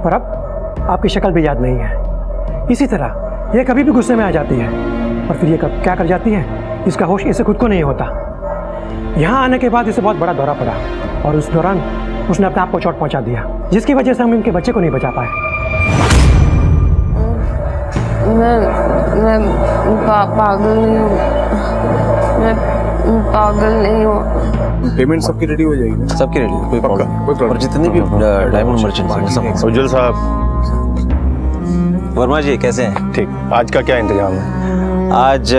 पर अब आपकी शक्ल भी याद नहीं है। इसी तरह ये कभी भी गुस्से में आ जाती है, और फिर ये क्या कर जाती है, इसका होश इसे खुद को नहीं होता। यहाँ आने के बाद इसे बहुत बड़ा दौरा पड़ा, और उस दौरान उसने अपने आप को चोट पहुँचा दिया, जिसकी वजह से हम इनके बच्चे को नहीं बचा पाए। मैं पागल नहीं हूँ, मैं पागल नहीं हूँ। पेमेंट सबकी रेडी हो जाएगी? सबकी रेडी, कोई प्रॉब्लम। और जितने भी डायमंड मर्चेंट, उज्जवल साहब। वर्मा जी कैसे हैं? ठीक। आज का क्या इंतजाम है? आज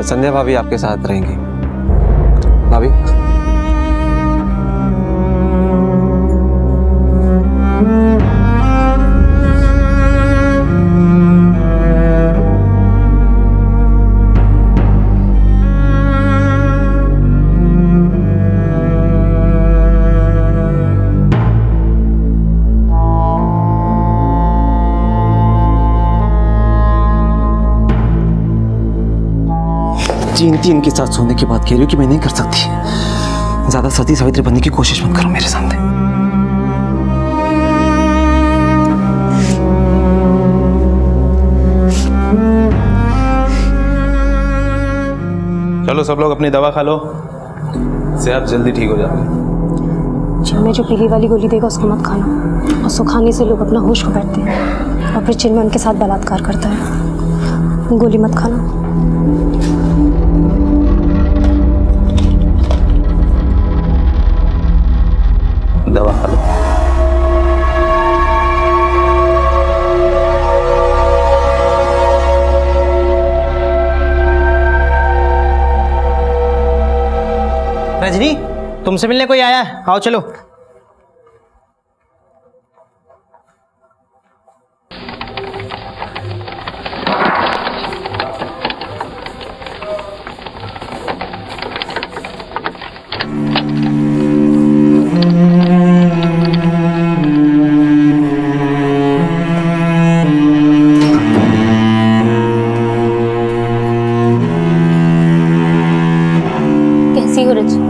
संध्या भाभी आपके साथ रहेंगी। भाभी, जीनती इनके साथ सोने के बाद कह रही हो कि मैं नहीं कर सकती। ज्यादा सती सावित्री बनने की कोशिश मत करो मेरे सामने। चलो सब लोग अपनी दवा खा लो, से आप जल्दी ठीक हो जाओगे। चिन्मय जो पीली वाली गोली देगा उसको मत खाना, उसको खाने से लोग अपना होश खो बैठते हैं, और फिर चिन्मय उनके साथ बलात्कार करता है। गोली मत खाना। दवा खा लो। रजनी, तुमसे मिलने कोई आया है, आओ चलो। कैसी हो रजनी?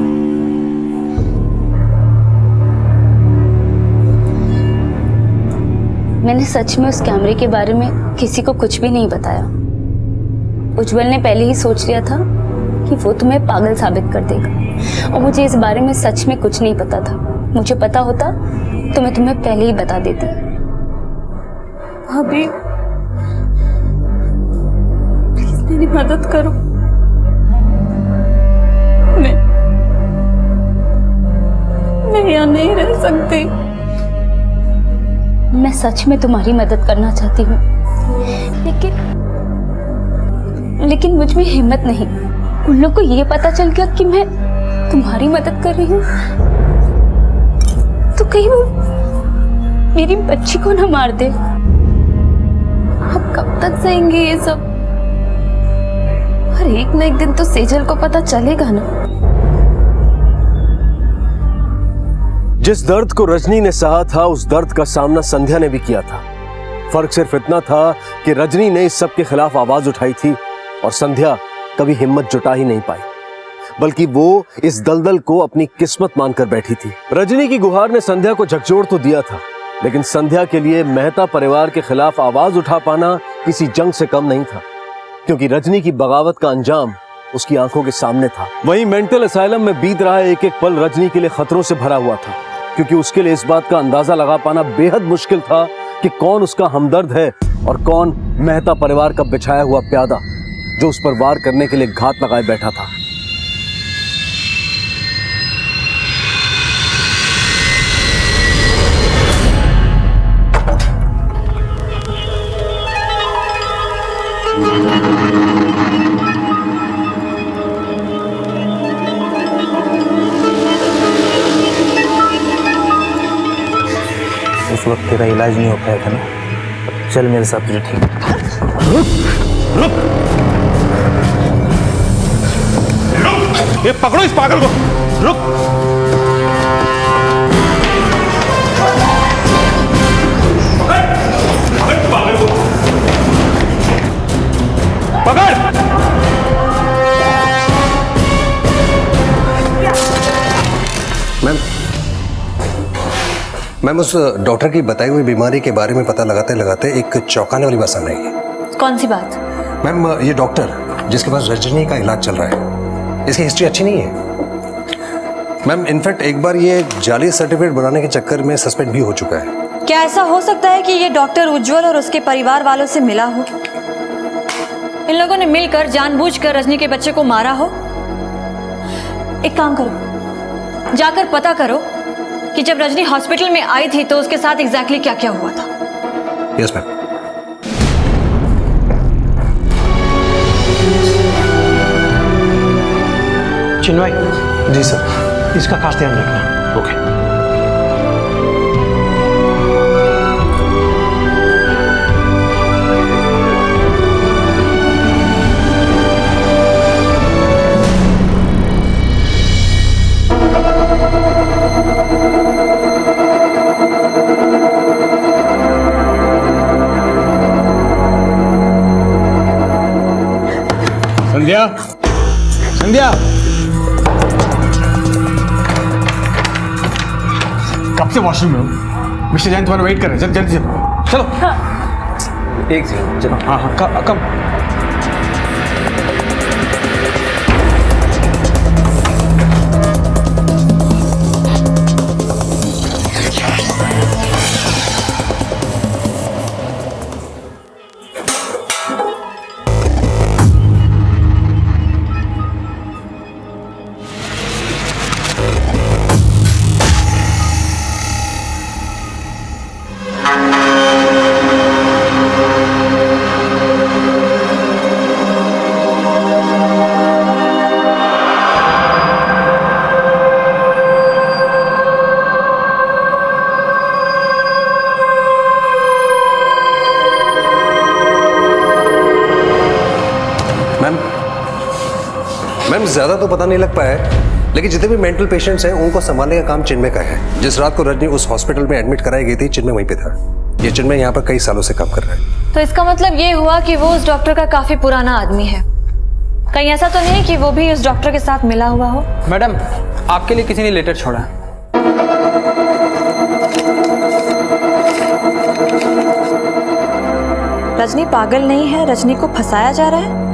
मैंने सच में उस कैमरे के बारे में किसी को कुछ भी नहीं बताया। उज्जवल ने पहले ही सोच लिया था कि वो तुम्हें पागल साबित कर देगा, और मुझे इस बारे में सच में कुछ नहीं पता था। मुझे पता होता तो मैं तुम्हें पहले ही बता देती। भाभी, प्लीज मेरी मदद करो। मैं यहाँ नहीं रह सकती। मैं सच में तुम्हारी मदद करना चाहती हूँ, लेकिन मुझ में हिम्मत नहीं। उन लोग को ये पता चल गया कि मैं तुम्हारी मदद कर रही हूँ तो कहीं वो मेरी बच्ची को ना मार दे। अब कब तक सहेंगे ये सब? और एक ना एक दिन तो सेजल को पता चलेगा ना। जिस दर्द को रजनी ने सहा था उस दर्द का सामना संध्या ने भी किया था। फर्क सिर्फ इतना था कि रजनी ने इस सब के खिलाफ आवाज उठाई थी और संध्या कभी हिम्मत जुटा ही नहीं पाई, बल्कि वो इस दलदल को अपनी किस्मत मानकर बैठी थी। रजनी की गुहार ने संध्या को झकझोर तो दिया था, लेकिन संध्या के लिए मेहता परिवार के खिलाफ आवाज उठा पाना किसी जंग से कम नहीं था, क्योंकि रजनी की बगावत का अंजाम उसकी आंखों के सामने था। वहीं मेंटल असाइलम में बीत रहा एक एक पल रजनी के लिए खतरों से भरा हुआ था, क्योंकि उसके लिए इस बात का अंदाजा लगा पाना बेहद मुश्किल था कि कौन उसका हमदर्द है और कौन मेहता परिवार का बिछाया हुआ प्यादा जो उस पर वार करने के लिए घात लगाए बैठा था। उस वक्त तेरा इलाज नहीं हो पाया था ना, चल मेरे साथ तुझे ठीक। रुक, ये पकड़ो इस पागल को। रुक, पागल को पकड़। मैम उस डॉक्टर की बताई हुई बीमारी के बारे में पता लगाते लगाते एक चौंकाने वाली बात सामने आई है। कौन सी बात? मैम ये डॉक्टर जिसके पास रजनी का इलाज चल रहा है, इसकी हिस्ट्री अच्छी नहीं है। मैम इनफैक्ट एक बार ये जाली सर्टिफिकेट बनाने के चक्कर में सस्पेंड भी हो चुका है। क्या ऐसा हो सकता है कि ये डॉक्टर उज्जवल और उसके परिवार वालों से मिला हो? इन लोगों ने मिलकर जानबूझकर रजनी के बच्चे को मारा हो? एक काम करो, जाकर पता करो कि जब रजनी हॉस्पिटल में आई थी तो उसके साथ एग्जैक्टली क्या क्या हुआ था। Yes ma'am. Chinmay ji sir. इसका खास ध्यान रखना। ओके। संध्या, संध्या, कब से वॉशरूम में हो? मिस्टर जैन तुम्हारा वेट कर रहे हैं, जल्दी जल्दी चलो। एक सेकंड चलो। हाँ हाँ कम। मैम ज्यादा तो पता नहीं लग पाया है, लेकिन जितने भी मेंटल पेशेंट्स हैं उनको संभालने का काम चिन्मय का है। जिस रात को रजनी उस हॉस्पिटल में एडमिट कराई गई थी, चिन्मय वहीं पे था। ये चिन्मय यहाँ पर कई सालों से काम कर रहा है। तो इसका मतलब ये हुआ कि वो उस डॉक्टर का काफी पुराना आदमी है। कहीं ऐसा तो नहीं कि वो भी उस डॉक्टर के साथ मिला हुआ हो? मैडम, आपके लिए किसी ने लेटर छोड़ा। रजनी पागल नहीं है, रजनी को फंसाया जा रहा है।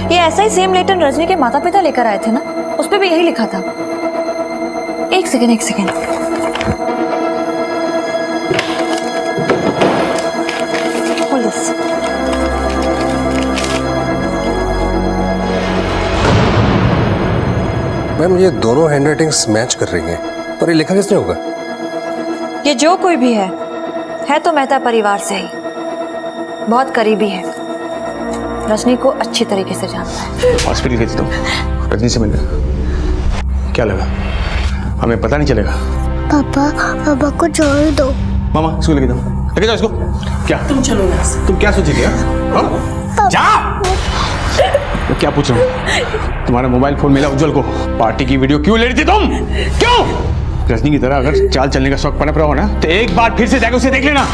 ये ऐसा ही सेम लेटर रजनी के माता पिता लेकर आए थे ना, उस पे भी यही लिखा था। एक सेकेंड। Hold this. मैम ये दोनों हैंडराइटिंग्स मैच कर रही हैं, पर ये लिखा किसने होगा? ये जो कोई भी है तो मेहता परिवार से ही, बहुत करीबी है, रजनी को अच्छी तरीके से जानता है। हॉस्पिटल गई थी तुम, रजनी से मिलने? क्या लगा? हमें पता नहीं चलेगा। पापा पापा को छोड़ दो। मामा इसको लेके जाओ इसको। क्या तुम चलो यहाँ से। तुम क्या सोचे? क्या जा? मैं क्या पूछ रहा हूँ? तुम्हारा मोबाइल फोन मिला उज्जवल को, पार्टी की वीडियो क्यों ले रही थी तुम? क्यों? रजनी की तरह अगर चाल चलने का शौक पनप रहा हो ना तो एक बार फिर से जाकर उसे देख लेना।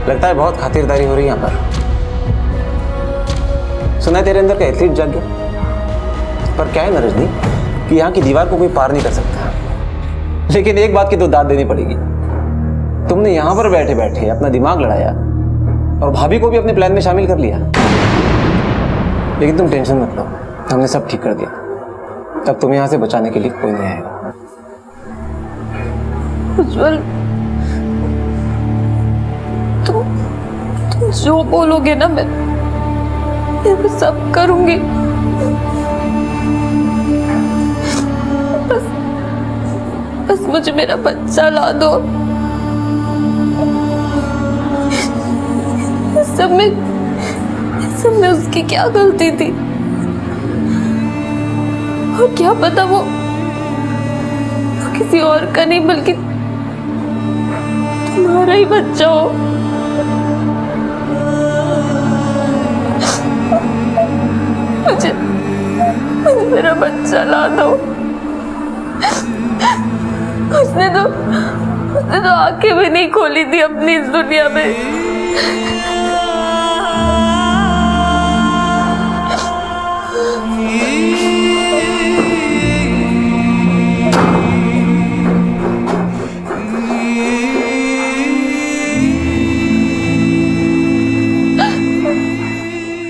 लगता है बहुत खातिरदारी हो रही है यहाँ पर। सुना है तेरे अंदर का एथलीट जाग गया, पर क्या है ना रजनी कि यहाँ की दीवार को कोई पार नहीं कर सकता। लेकिन एक बात की तो दाद देनी पड़ेगी, तुमने यहाँ पर बैठे बैठे अपना दिमाग लड़ाया और भाभी को भी अपने प्लान में शामिल कर लिया। लेकिन तुम टेंशन मत लो, हमने सब ठीक कर दिया। तब तुम्हें यहाँ से बचाने के लिए कोई नहीं आएगा। उज्जवल, तुम जो बोलोगे ना मैं सब करूंगी। बस मुझे मेरा बच्चा ला दो। सब में उसकी क्या गलती थी, और क्या पता वो किसी और का नहीं बल्कि तुम्हारा ही बच्चा हो। मुझे मेरा बच्चा ला दो। उसने तो आंखें भी नहीं खोली थी अपनी इस दुनिया में।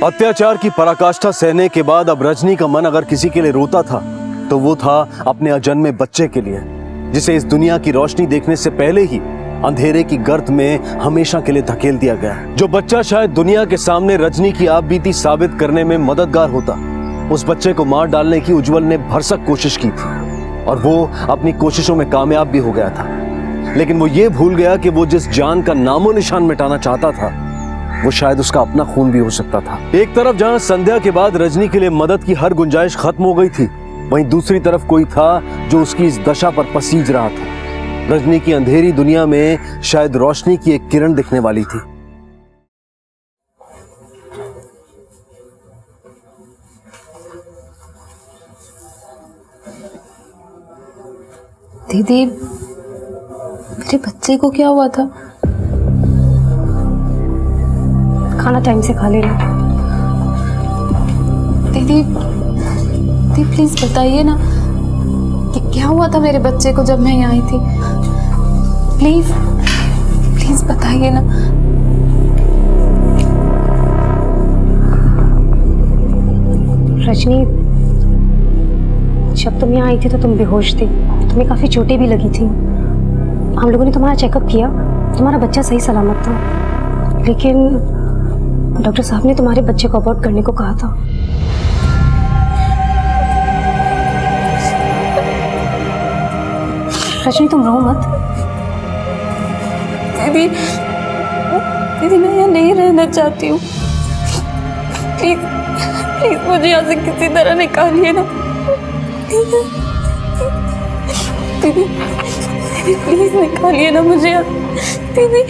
अत्याचार की पराकाष्ठा सहने के बाद अब रजनी का मन अगर किसी के लिए रोता था तो वो था अपने अजन्मे बच्चे के लिए, जिसे इस दुनिया की रोशनी देखने से पहले ही अंधेरे की गर्त में हमेशा के लिए धकेल दिया गया है। जो बच्चा शायद दुनिया के सामने रजनी की आपबीती साबित करने में मददगार होता, उस बच्चे को मार डालने की उज्जवल ने भरसक कोशिश की थी और वो अपनी कोशिशों में कामयाब भी हो गया था। लेकिन वो ये भूल गया कि वो जिस जान का नामो निशान मिटाना चाहता था वो शायद उसका अपना खून भी हो सकता था। एक तरफ जहां संध्या के बाद रजनी के लिए मदद की हर गुंजाइश खत्म हो गई थी, वहीं दूसरी तरफ कोई था जो उसकी इस दशा पर पसीज रहा था। रजनी की अंधेरी दुनिया में शायद रोशनी की एक किरण दिखने वाली थी। दीदी, मेरे बच्चे को क्या हुआ था? खाना टाइम से खा लेना। दीदी प्लीज बताइए ना कि क्या हुआ था मेरे बच्चे को जब मैं यहाँ आई थी। प्लीज बताइए ना। रजनी, जब तुम यहाँ आई थी तो तुम बेहोश थी, तुम्हें काफी चोटें भी लगी थी। हम लोगों ने तुम्हारा चेकअप किया, तुम्हारा बच्चा सही सलामत था, लेकिन डॉक्टर साहब ने तुम्हारे बच्चे को अबॉर्ट करने को कहा था। रजनी, तुम रो मत। दीदी मैं यहाँ नहीं रहना चाहती हूँ। प्लीज मुझे यहाँ से किसी तरह निकालिए ना। दीदी प्लीज निकालिए ना मुझे यहाँ। दीदी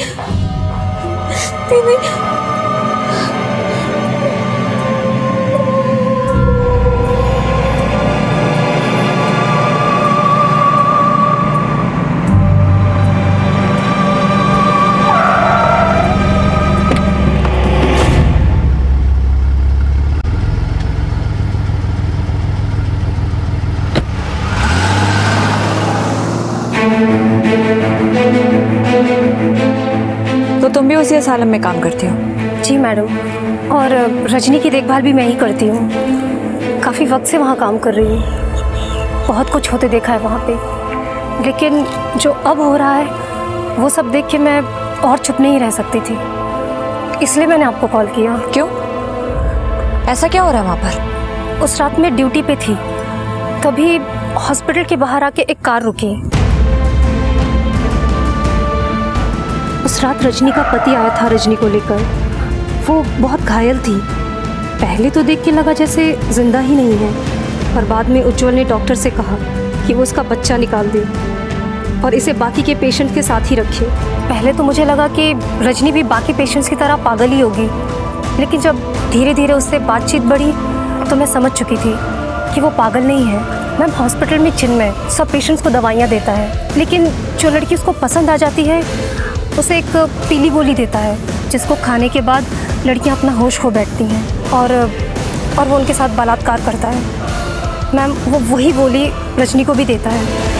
तो तुम भी उसी असालम में काम करती हो? जी मैडम, और रजनी की देखभाल भी मैं ही करती हूँ। काफ़ी वक्त से वहाँ काम कर रही हूँ, बहुत कुछ होते देखा है वहाँ पे, लेकिन जो अब हो रहा है वो सब देख के मैं और चुप नहीं रह सकती थी, इसलिए मैंने आपको कॉल किया। क्यों? ऐसा क्या हो रहा है वहाँ पर? उस रात मैं ड्यूटी पे थी, तभी हॉस्पिटल के बाहर आके एक कार रुकी। उस रात रजनी का पति आया था रजनी को लेकर। वो बहुत घायल थी। पहले तो देख के लगा जैसे जिंदा ही नहीं है, पर बाद में उज्जवल ने डॉक्टर से कहा कि वो उसका बच्चा निकाल दे और इसे बाकी के पेशेंट के साथ ही रखे। पहले तो मुझे लगा कि रजनी भी बाकी पेशेंट्स की तरह पागल ही होगी, लेकिन जब धीरे धीरे उससे बातचीत बढ़ी तो मैं समझ चुकी थी कि वो पागल नहीं है। मैम, हॉस्पिटल में चिन्मय सब पेशेंट्स को दवाइयाँ देता है, लेकिन जो लड़की उसको पसंद आ जाती है उसे एक पीली गोली देता है, जिसको खाने के बाद लड़कियां अपना होश खो बैठती हैं और वो उनके साथ बलात्कार करता है। मैम, वो वही गोली रजनी को भी देता है।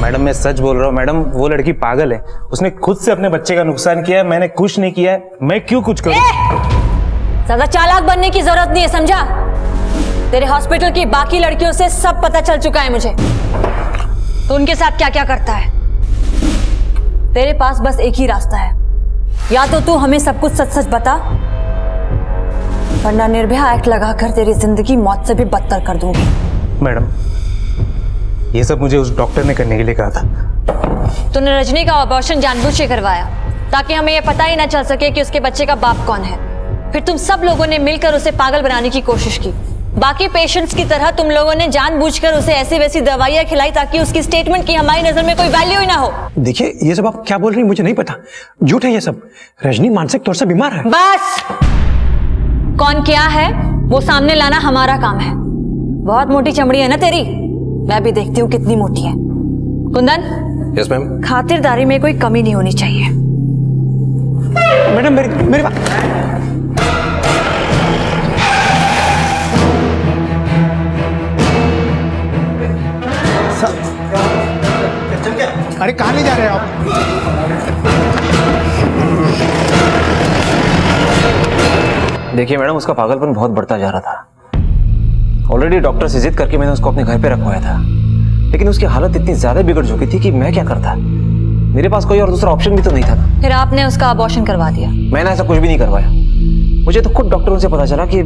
मैडम मैं सच बोल रहा हूँ मैडम, वो लड़की पागल है। उसने खुद से अपने बच्चे का नुकसान किया है, मैंने कुछ नहीं किया है। मैं क्यों कुछ करूं? ज्यादा चालाक बनने की जरूरत नहीं है, समझा? तेरे हॉस्पिटल की बाकी लड़कियों से सब पता चल चुका है मुझे, तो उनके साथ क्या क्या करता है। तेरे पास बस एक ही रास्ता है, या तो तू हमें सब कुछ सच सच बता, वरना निर्भया एक्ट लगाकर तेरी जिंदगी मौत से भी बदतर कर दूंगी। मैडम, ये सब मुझे उस डॉक्टर ने करने के लिए कहा था। तूने रजनी का अबॉर्शन जानबूझ के करवाया ताकि हमें यह पता ही ना चल सके कि उसके बच्चे का बाप कौन है। फिर तुम सब लोगों ने मिलकर उसे पागल बनाने की कोशिश की। बाकी पेशेंट्स की तरह तुम लोगों ने जानबूझकर उसे ऐसी वैसी दवाइयां खिलाई ताकि उसकी स्टेटमेंट की हमारी नजर में कोई वैल्यू ही ना हो। देखिए, ये सब आप क्या बोल रही हैं मुझे नहीं पता, झूठ है ये सब। रजनी मानसिक तौर से बीमार है। बस, कौन क्या है वो सामने लाना हमारा काम है। बहुत मोटी चमड़ी है ना तेरी, मैं भी देखती हूँ कितनी मोटी है। Kundan, yes ma'am. खातिरदारी में कोई कमी नहीं होनी चाहिए। मैडम मेरी बात। अरे कहाँ ले जा रहे हैं आप? देखिए मैडम, उसका पागलपन बहुत बढ़ता जा रहा था। ऑलरेडी डॉक्टर से जिद करके मैंने उसको अपने घर पे रखवाया था, लेकिन उसकी हालत इतनी ज्यादा बिगड़ चुकी थी कि मैं क्या करता। मेरे पास कोई और दूसरा ऑप्शन भी तो नहीं था ना। फिर आपने उसका अबॉर्शन करवा दिया? मैंने ऐसा कुछ भी नहीं करवाया। मुझे तो खुद डॉक्टरों से पता चला कि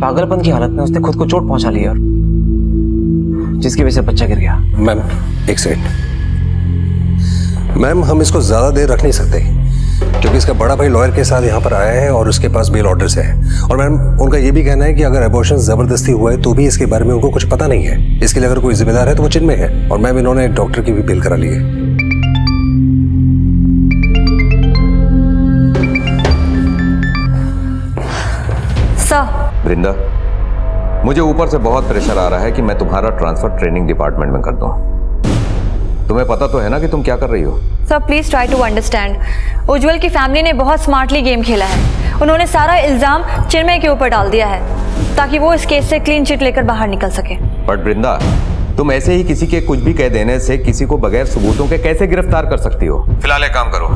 पागलपन की हालत में उसने खुद को चोट पहुंचा ली और जिसकी वजह से बच्चा गिर गया। मैम एक सेकंड मैम, हम इसको ज्यादा देर रख नहीं सकते क्योंकि इसका बड़ा भाई लॉयर के साथ यहाँ पर आया है और उसके पास बेल ऑर्डर्स है। और मैम उनका ये भी कहना है कि अगर अबॉर्शन जबरदस्ती हुआ है तो भी इसके बारे में उनको कुछ पता नहीं है। इसके लिए अगर कोई जिम्मेदार है तो वो चिन्मय है। और मैम इन्होंने एक डॉक्टर की भी बेल करा ली है। सर। वृंदा, मुझे ऊपर से बहुत प्रेशर आ रहा है कि मैं तुम्हारा ट्रांसफर ट्रेनिंग डिपार्टमेंट में कर दूं। तुम्हें पता तो है ना कि तुम क्या कर रही हो? Sir please try to understand. Ujjwal की फैमिली ने बहुत स्मार्टली गेम खेला है। उन्होंने सारा इल्जाम चिन्मय के ऊपर डाल दिया है ताकि वो इस केस से क्लीन चिट लेकर बाहर निकल सके। बट वृंदा, तुम ऐसे ही किसी के कुछ भी कह देने से किसी को बगैर सबूतों के कैसे गिरफ्तार कर सकती हो? फिलहाल एक काम करो,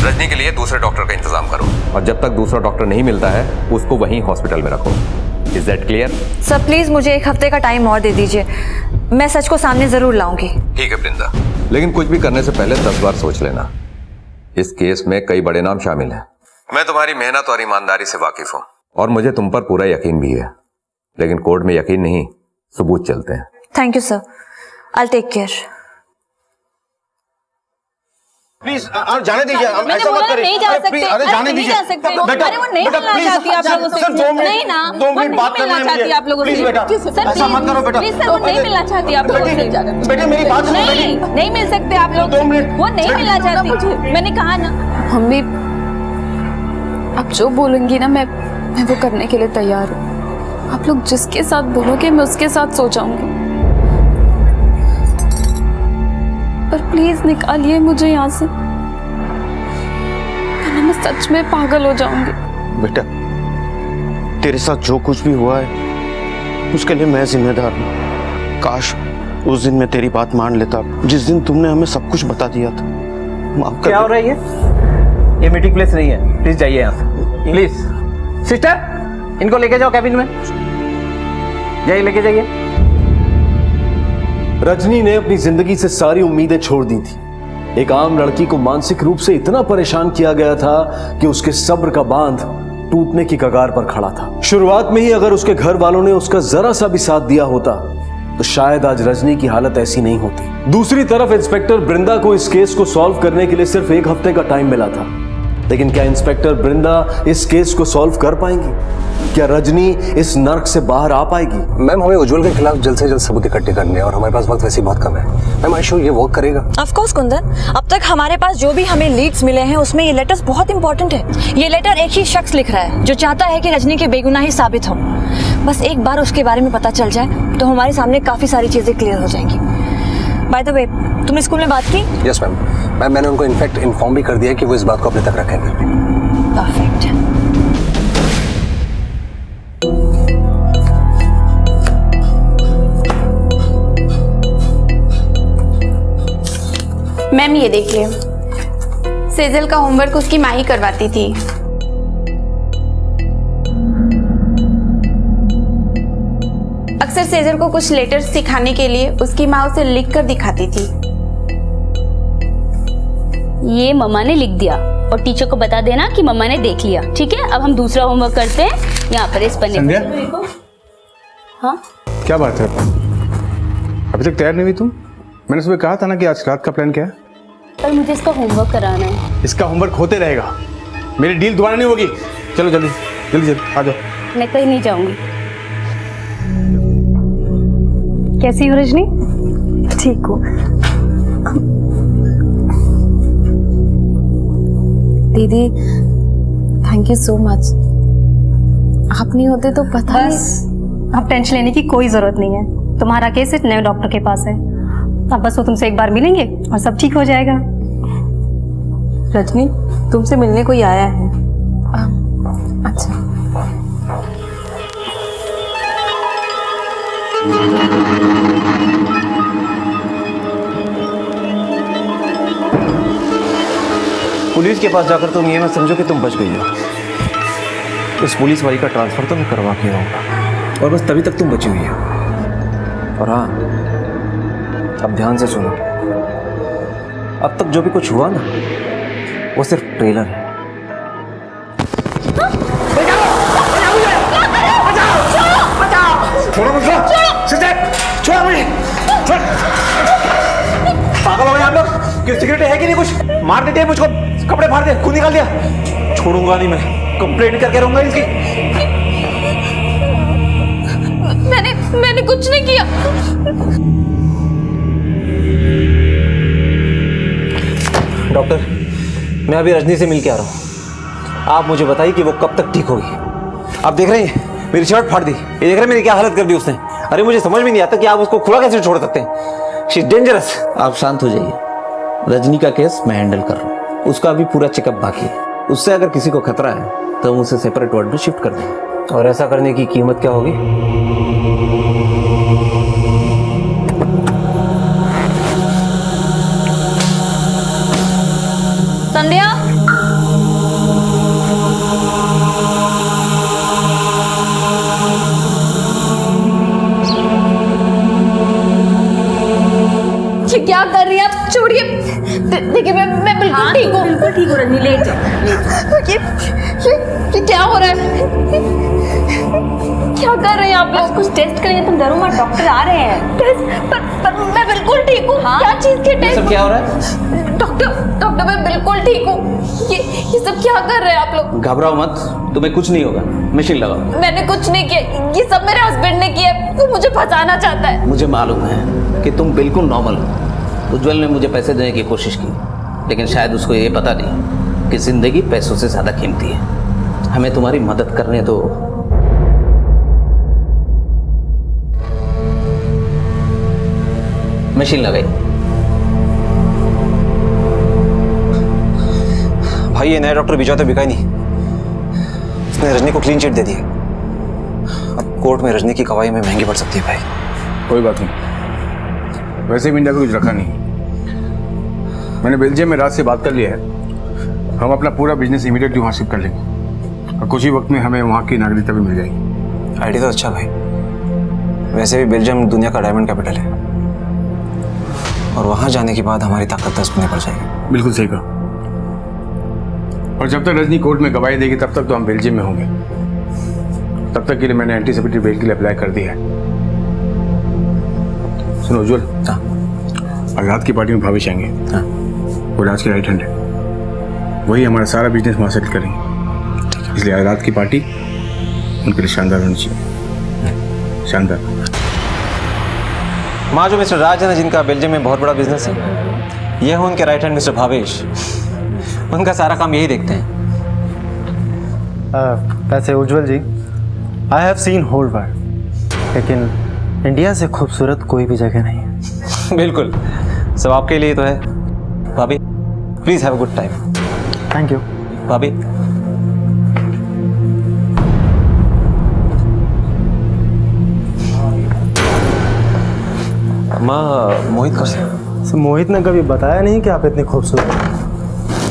रजनी के लिए दूसरे डॉक्टर का इंतजाम करो और जब तक दूसरा डॉक्टर नहीं मिलता है उसको वहीं हॉस्पिटल में रखो। Is that clear? Sir please मुझे एक हफ्ते का टाइम और दे दीजिए, मैं सच को सामने जरूर लाऊंगी। ठीक है वृंदा, लेकिन कुछ भी करने से पहले 10 बार सोच लेना। इस केस में कई बड़े नाम शामिल हैं। मैं तुम्हारी मेहनत और ईमानदारी से वाकिफ हूँ और मुझे तुम पर पूरा यकीन भी है, लेकिन कोर्ट में यकीन नहीं, सबूत चलते हैं। Thank you sir, I take care. Please जाने दीजिए, ऐसा मत करिए। नहीं जा सकते, अरे जाने दीजिए बेटा, अरे वो नहीं मिलना चाहती आप लोगों से। नहीं ना, वो नहीं मिलना चाहती आप लोगों से। सर ऐसा मत करो बेटा। प्लीज सर, वो नहीं मिलना चाहती आप लोगों से। बेटे मेरी बात सुनो। नहीं मिल सकते आप लोग, वो नहीं मिलना चाहती, मैंने कहा ना। मम्मी आप जो बोलेंगी ना मैं वो करने के लिए तैयार हूँ। आप लोग जिसके साथ बोलोगे मैं उसके साथ सो जाऊंगी, पर प्लीज निकालिए मुझे यहाँ से, वरना मैं सच में पागल हो जाऊंगी। बेटा तेरे साथ जो कुछ भी हुआ है उसके लिए मैं जिम्मेदार हूँ। काश उस दिन मैं तेरी बात मान लेता, जिस दिन तुमने हमें सब कुछ बता दिया था। माफ कर। क्या हो रहा है ये मीटिंग प्लेस नहीं है, प्लीज जाइए यहाँ से, प्लीज। सिस्टर, इनको लेके जाओ कैबिन में, जाइए लेके जाइए। रजनी ने अपनी जिंदगी से सारी उम्मीदें छोड़ दी थी। एक आम लड़की को मानसिक रूप से इतना परेशान किया गया था कि उसके सब्र का बांध टूटने की कगार पर खड़ा था। शुरुआत में ही अगर उसके घर वालों ने उसका जरा सा भी साथ दिया होता तो शायद आज रजनी की हालत ऐसी नहीं होती। दूसरी तरफ इंस्पेक्टर बृंदा को इस केस को सॉल्व करने के लिए सिर्फ 1 हफ्ते का टाइम मिला था, लेकिन क्या इंस्पेक्टर बृंदा इस केस को सॉल्व कर पाएंगी? क्या रजनी इस नर्क से बाहर आ पाएगी? मैम, हमें उज्जवल के खिलाफ जल्द से जल्द सबूत इकट्ठे करने हैं और हमारे पास वक्त वैसे ही बहुत कम है। मैम, आई श्योर ये वर्क करेगा। ऑफ कोर्स कुंदन, अब तक हमारे पास जो भी हमें लीड्स मिले हैं उसमें ये लेटर्स बहुत इंपॉर्टेंट है। ये लेटर एक ही शख्स लिख रहा है जो चाहता है कि रजनी की बेगुनाही साबित हो। बस एक बार उसके बारे में पता चल जाए तो हमारे सामने काफी सारी चीजें क्लियर हो जाएंगी। बाय द वे, तुमने स्कूल में बात की? यस मैम, मैंने उनको इनफैक्ट इन्फॉर्म भी कर दिया कि वो इस बात को अपने तक रखेंगे। परफेक्ट। मैम ये देखिए, सेजल का होमवर्क उसकी माँ ही करवाती थी। अक्सर सेजल को कुछ लेटर्स सिखाने के लिए उसकी माँ उसे लिख कर दिखाती थी। ये मम्मा ने लिख दिया और टीचर को बता देना कि मम्मा ने देख लिया, ठीक है? अब हम दूसरा होमवर्क करते हैं। यहाँ पर इस पन्ने संध्या? पर। हाँ क्या बात है? अभी तक तैयार नहीं हुई तुम? मैंने सुबह कहा था ना कि आज रात का प्लान क्या है? पर मुझे इसका होमवर्क कराना है। इसका होमवर्क होते रहेगा, मेरी डील दोबारा नहीं होगी। चलो जल्दी जल्दी जल्दी आ जाओ। मैं कहीं नहीं जाऊंगी। कैसी हो रजनी? ठीक हो? दीदी थैंक यू सो मच। आप नहीं होते तो पता बस अब टेंशन लेने की कोई जरूरत नहीं है। तुम्हारा केस एक नए डॉक्टर के पास है। अब बस वो तुमसे एक बार मिलेंगे और सब ठीक हो जाएगा। रजनी, तुमसे मिलने कोई आया है। अच्छा। पुलिस के पास जाकर तुम ये मत समझो कि तुम बच गई हो। उस पुलिस वाली का ट्रांसफर तो मैं करवा के आऊंगा और बस तभी तक तुम बची हुई हो। और हाँ, अब ध्यान से सुनो, अब तक जो भी कुछ हुआ ना वो सिर्फ ट्रेलर है। पागल हो गए आप लोग? कि सिगरेट है कि नहीं? कुछ मार देते हैं मुझको, कपड़े फाड़ दे, खून निकाल दिया। छोड़ूंगा नहीं मैं, कंप्लेंट करके रहूंगा इसकी। मैंने कुछ नहीं किया। डॉक्टर, मैं अभी रजनी से मिल के आ रहा हूँ। आप मुझे बताइए कि वो कब तक ठीक होगी। आप देख रहे हैं मेरी शर्ट फाड़ दी, ये देख रहे हैं मेरी क्या हालत कर दी उसने। अरे मुझे समझ में नहीं आता कि आप उसको खुला कैसे छोड़ सकते हैं। She is dangerous. आप शांत हो जाइए, रजनी का केस मैं हैंडल कर रहा हूँ, उसका अभी पूरा चेकअप बाकी है। उससे अगर किसी को खतरा है तो हम उसे सेपरेट वार्ड में शिफ्ट कर देंगे। और ऐसा करने की कीमत क्या होगी? संध्या, ये क्या कर रही है आप? छोड़िए। देखिए मैं बिल्कुल ठीक हूँ। बिल्कुल ठीक हो रजनी, लेट जाओ। ये क्या हो रहा है? क्या कर रहे हैं आप लोग? कुछ टेस्ट करेंगे, तुम डरो मत, डॉक्टर आ रहे हैं। टेस्ट? पर मैं बिल्कुल ठीक हूँ। हाँ? क्या चीज के टेस्ट? सब क्या हो रहा है? डॉक्टर मैं बिल्कुल ठीक हूँ। ये सब क्या कर रहे हैं आप लोग? घबराओ मत, तुम्हें कुछ नहीं होगा। मशीन लगाओ। मैंने कुछ नहीं किया, ये सब मेरे हस्बैंड ने किया। वो मुझे फंसाना चाहता है। मुझे मालूम है कि तुम बिल्कुल नॉर्मल हो। उज्जवल ने मुझे पैसे देने की कोशिश की, लेकिन शायद उसको ये पता नहीं कि जिंदगी पैसों से ज्यादा कीमती है। हमें तुम्हारी मदद करने दो। मशीन लगाई। भाई ये नया डॉक्टर बिका तो बिका ही नहीं। उसने रजनी को क्लीन चिट दे दी। अब कोर्ट में रजनी की गवाही में महंगी पड़ सकती है भाई। कोई बात नहीं, वैसे भी इंडिया को कुछ रखा नहीं। मैंने बेल्जियम में रात से बात कर लिया है, हम अपना पूरा बिजनेस इमीडिएटली वहाँ शिफ्ट कर लेंगे और कुछ ही वक्त में हमें वहाँ की नागरिकता भी मिल जाएगी। आइडिया तो अच्छा भाई, वैसे भी बेल्जियम दुनिया का डायमंड कैपिटल है और वहाँ जाने के बाद हमारी ताकत 10 गुना बढ़ जाएगी। बिल्कुल सही कहा। और जब तक रजनी कोर्ट में गवाही देगी तब तक तो हम बेल्जियम में होंगे। तब तक के लिए मैंने एंटीसिपेटरी बेल के लिए अप्लाई कर दिया है। सुनो उज्जवल, और रात की पार्टी में भावेश आएंगे। वो राज की राइट हैंड है, वही हमारा सारा बिजनेस वहाँ सेटल करेंगे। इसलिए आज रात की पार्टी उनके लिए शानदार होनी चाहिए, शानदार। माँ जो मिस्टर राज है ना, जिनका बेल्जियम में बहुत बड़ा बिजनेस है, ये है उनके राइट हैंड मिस्टर भावेश। उनका सारा काम यही देखते हैं। वैसे Ujjwal ji, I have seen whole world, लेकिन इंडिया से खूबसूरत कोई भी जगह नहीं है। बिल्कुल, सब आपके लिए तो है। भाभी please have a good time. Thank you भाभी। माँ मोहित कौन से? मोहित ने कभी बताया नहीं कि आप इतनी खूबसूरत हैं।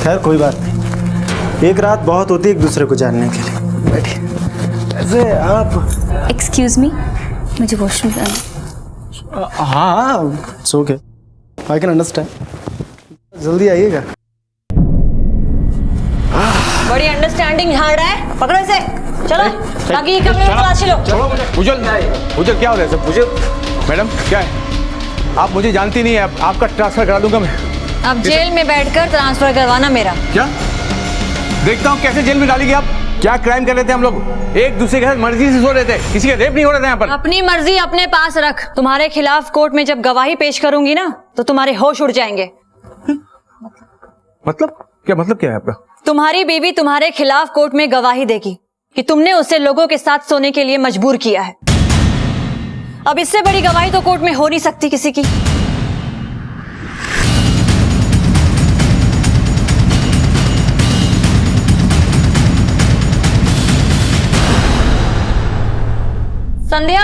खैर कोई बात नहीं, एक रात बहुत होती है एक दूसरे को जानने के लिए। बैठिए। ऐसे आप एक्सक्यूज मी, मुझे वॉशरूम जाना। हाँ, it's okay, I can understand. जल्दी आइएगा। बड़ी अंडरस्टैंडिंग झाड़ रहा है, पकड़ो इसे, चलो ताकि ये कमरे में तलाशी लो। उज्जवल क्या हो रहा है सब? उज्जवल मैडम क्या है? आप मुझे जानती नहीं है, आपका ट्रांसफर करा दूंगा मैं। अब जेल में बैठकर ट्रांसफर करवाना मेरा। क्या? देखता हूँ कैसे जेल में डालेगी आप। क्या क्राइम कर रहे थे हम लोग? एक दूसरे के साथ मर्जी से सो रहे थे, किसी का रेप नहीं हो रहा था यहाँ पर। अपनी मर्जी अपने पास रख। तुम्हारे खिलाफ कोर्ट में जब गवाही पेश करूंगी ना, तो तुम्हारे होश उड़ जाएंगे। मतलब क्या है आपका? तुम्हारी बीवी तुम्हारे खिलाफ कोर्ट में गवाही देगी कि तुमने उसे लोगों के साथ सोने के लिए मजबूर किया है। अब इससे बड़ी गवाही तो कोर्ट में हो नहीं सकती किसी की। संध्या,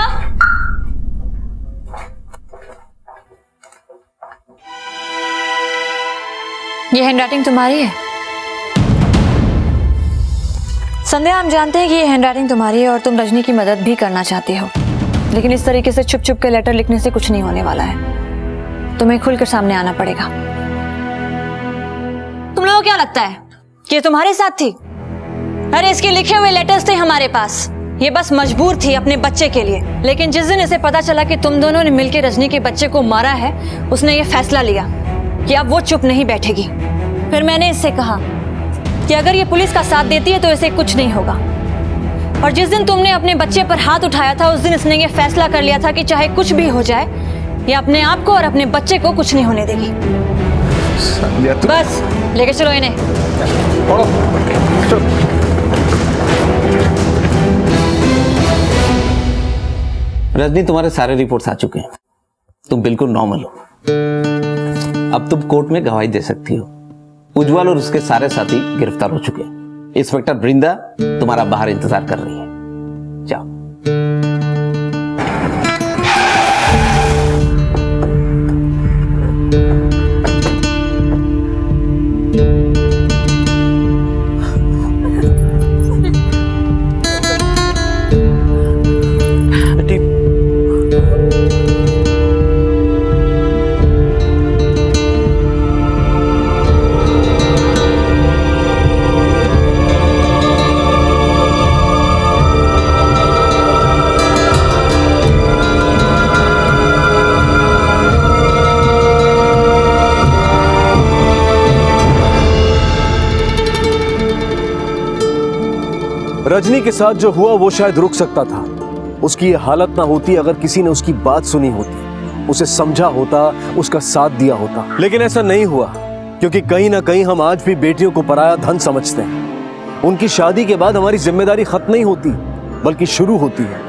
ये हैंडराइटिंग तुम्हारी है? संध्या, हम जानते हैं कि ये हैंडराइटिंग तुम्हारी है और तुम रजनी की मदद भी करना चाहती हो, लेकिन इस तरीके से छुप छुप के लेटर लिखने से कुछ नहीं होने वाला है। तुम्हें खुलकर सामने आना पड़ेगा। तुम लोगों को क्या लगता है कि ये तुम्हारे साथ थी? अरे इसके लिखे हुए लेटर्स थे हमारे पास। ये बस मजबूर थी अपने बच्चे के लिए, लेकिन जिस दिन इसे पता चला कि तुम दोनों ने मिलकर रजनी के बच्चे को मारा है, उसने ये फैसला लिया कि अब वो चुप नहीं बैठेगी। फिर मैंने इससे कहा कि अगर ये पुलिस का साथ देती है तो इसे कुछ नहीं होगा। और जिस दिन तुमने अपने बच्चे पर हाथ उठाया था, उस दिन इसने ये फैसला कर लिया था कि चाहे कुछ भी हो जाए, ये अपने आप को और अपने बच्चे को कुछ नहीं होने देगी। बस लेके चलो इन्हें। रजनी, तुम्हारे सारे रिपोर्ट्स आ चुके हैं, तुम बिल्कुल नॉर्मल हो। अब तुम कोर्ट में गवाही दे सकती हो। उज्जवल और उसके सारे साथी गिरफ्तार हो चुके हैं। इंस्पेक्टर वृंदा तुम्हारा बाहर इंतजार कर रही है, जाओ। रजनी के साथ जो हुआ वो शायद रुक सकता था। उसकी ये हालत ना होती अगर किसी ने उसकी बात सुनी होती, उसे समझा होता, उसका साथ दिया होता। लेकिन ऐसा नहीं हुआ, क्योंकि कहीं ना कहीं हम आज भी बेटियों को पराया धन समझते हैं। उनकी शादी के बाद हमारी जिम्मेदारी खत्म नहीं होती, बल्कि शुरू होती है,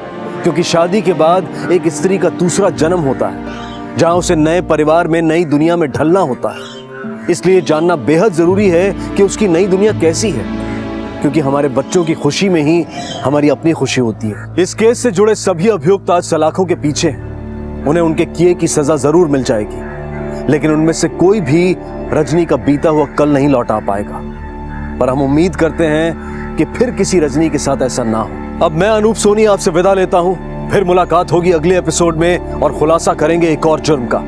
क्योंकि शादी के बाद एक स्त्री का दूसरा जन्म होता है, जहां उसे नए परिवार में, नई दुनिया में ढलना होता है। इसलिए जानना बेहद जरूरी है कि उसकी नई दुनिया कैसी है। क्योंकि हमारे बच्चों की खुशी में ही हमारी अपनी खुशी होती है। इस केस से जुड़े सभी अभियुक्त आज सलाखों के पीछे हैं। उन्हें उनके किए की सजा जरूर मिल जाएगी, लेकिन उनमें से कोई भी रजनी का बीता हुआ कल नहीं लौटा पाएगा। पर हम उम्मीद करते हैं कि फिर किसी रजनी के साथ ऐसा ना हो। अब मैं अनूप सोनी आपसे विदा लेता हूं। फिर मुलाकात होगी अगले एपिसोड में और खुलासा करेंगे एक और जुर्म का।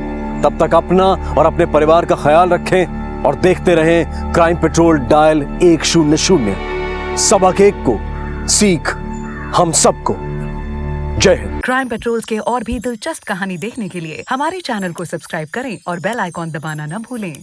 तब तक अपना और अपने परिवार का ख्याल रखें और देखते रहें क्राइम पेट्रोल डायल 100। सबक एक को, सीख हम सबको। जय हिंद। क्राइम पेट्रोल के और भी दिलचस्प कहानी देखने के लिए हमारे चैनल को सब्सक्राइब करें और बेल आइकॉन दबाना न भूलें।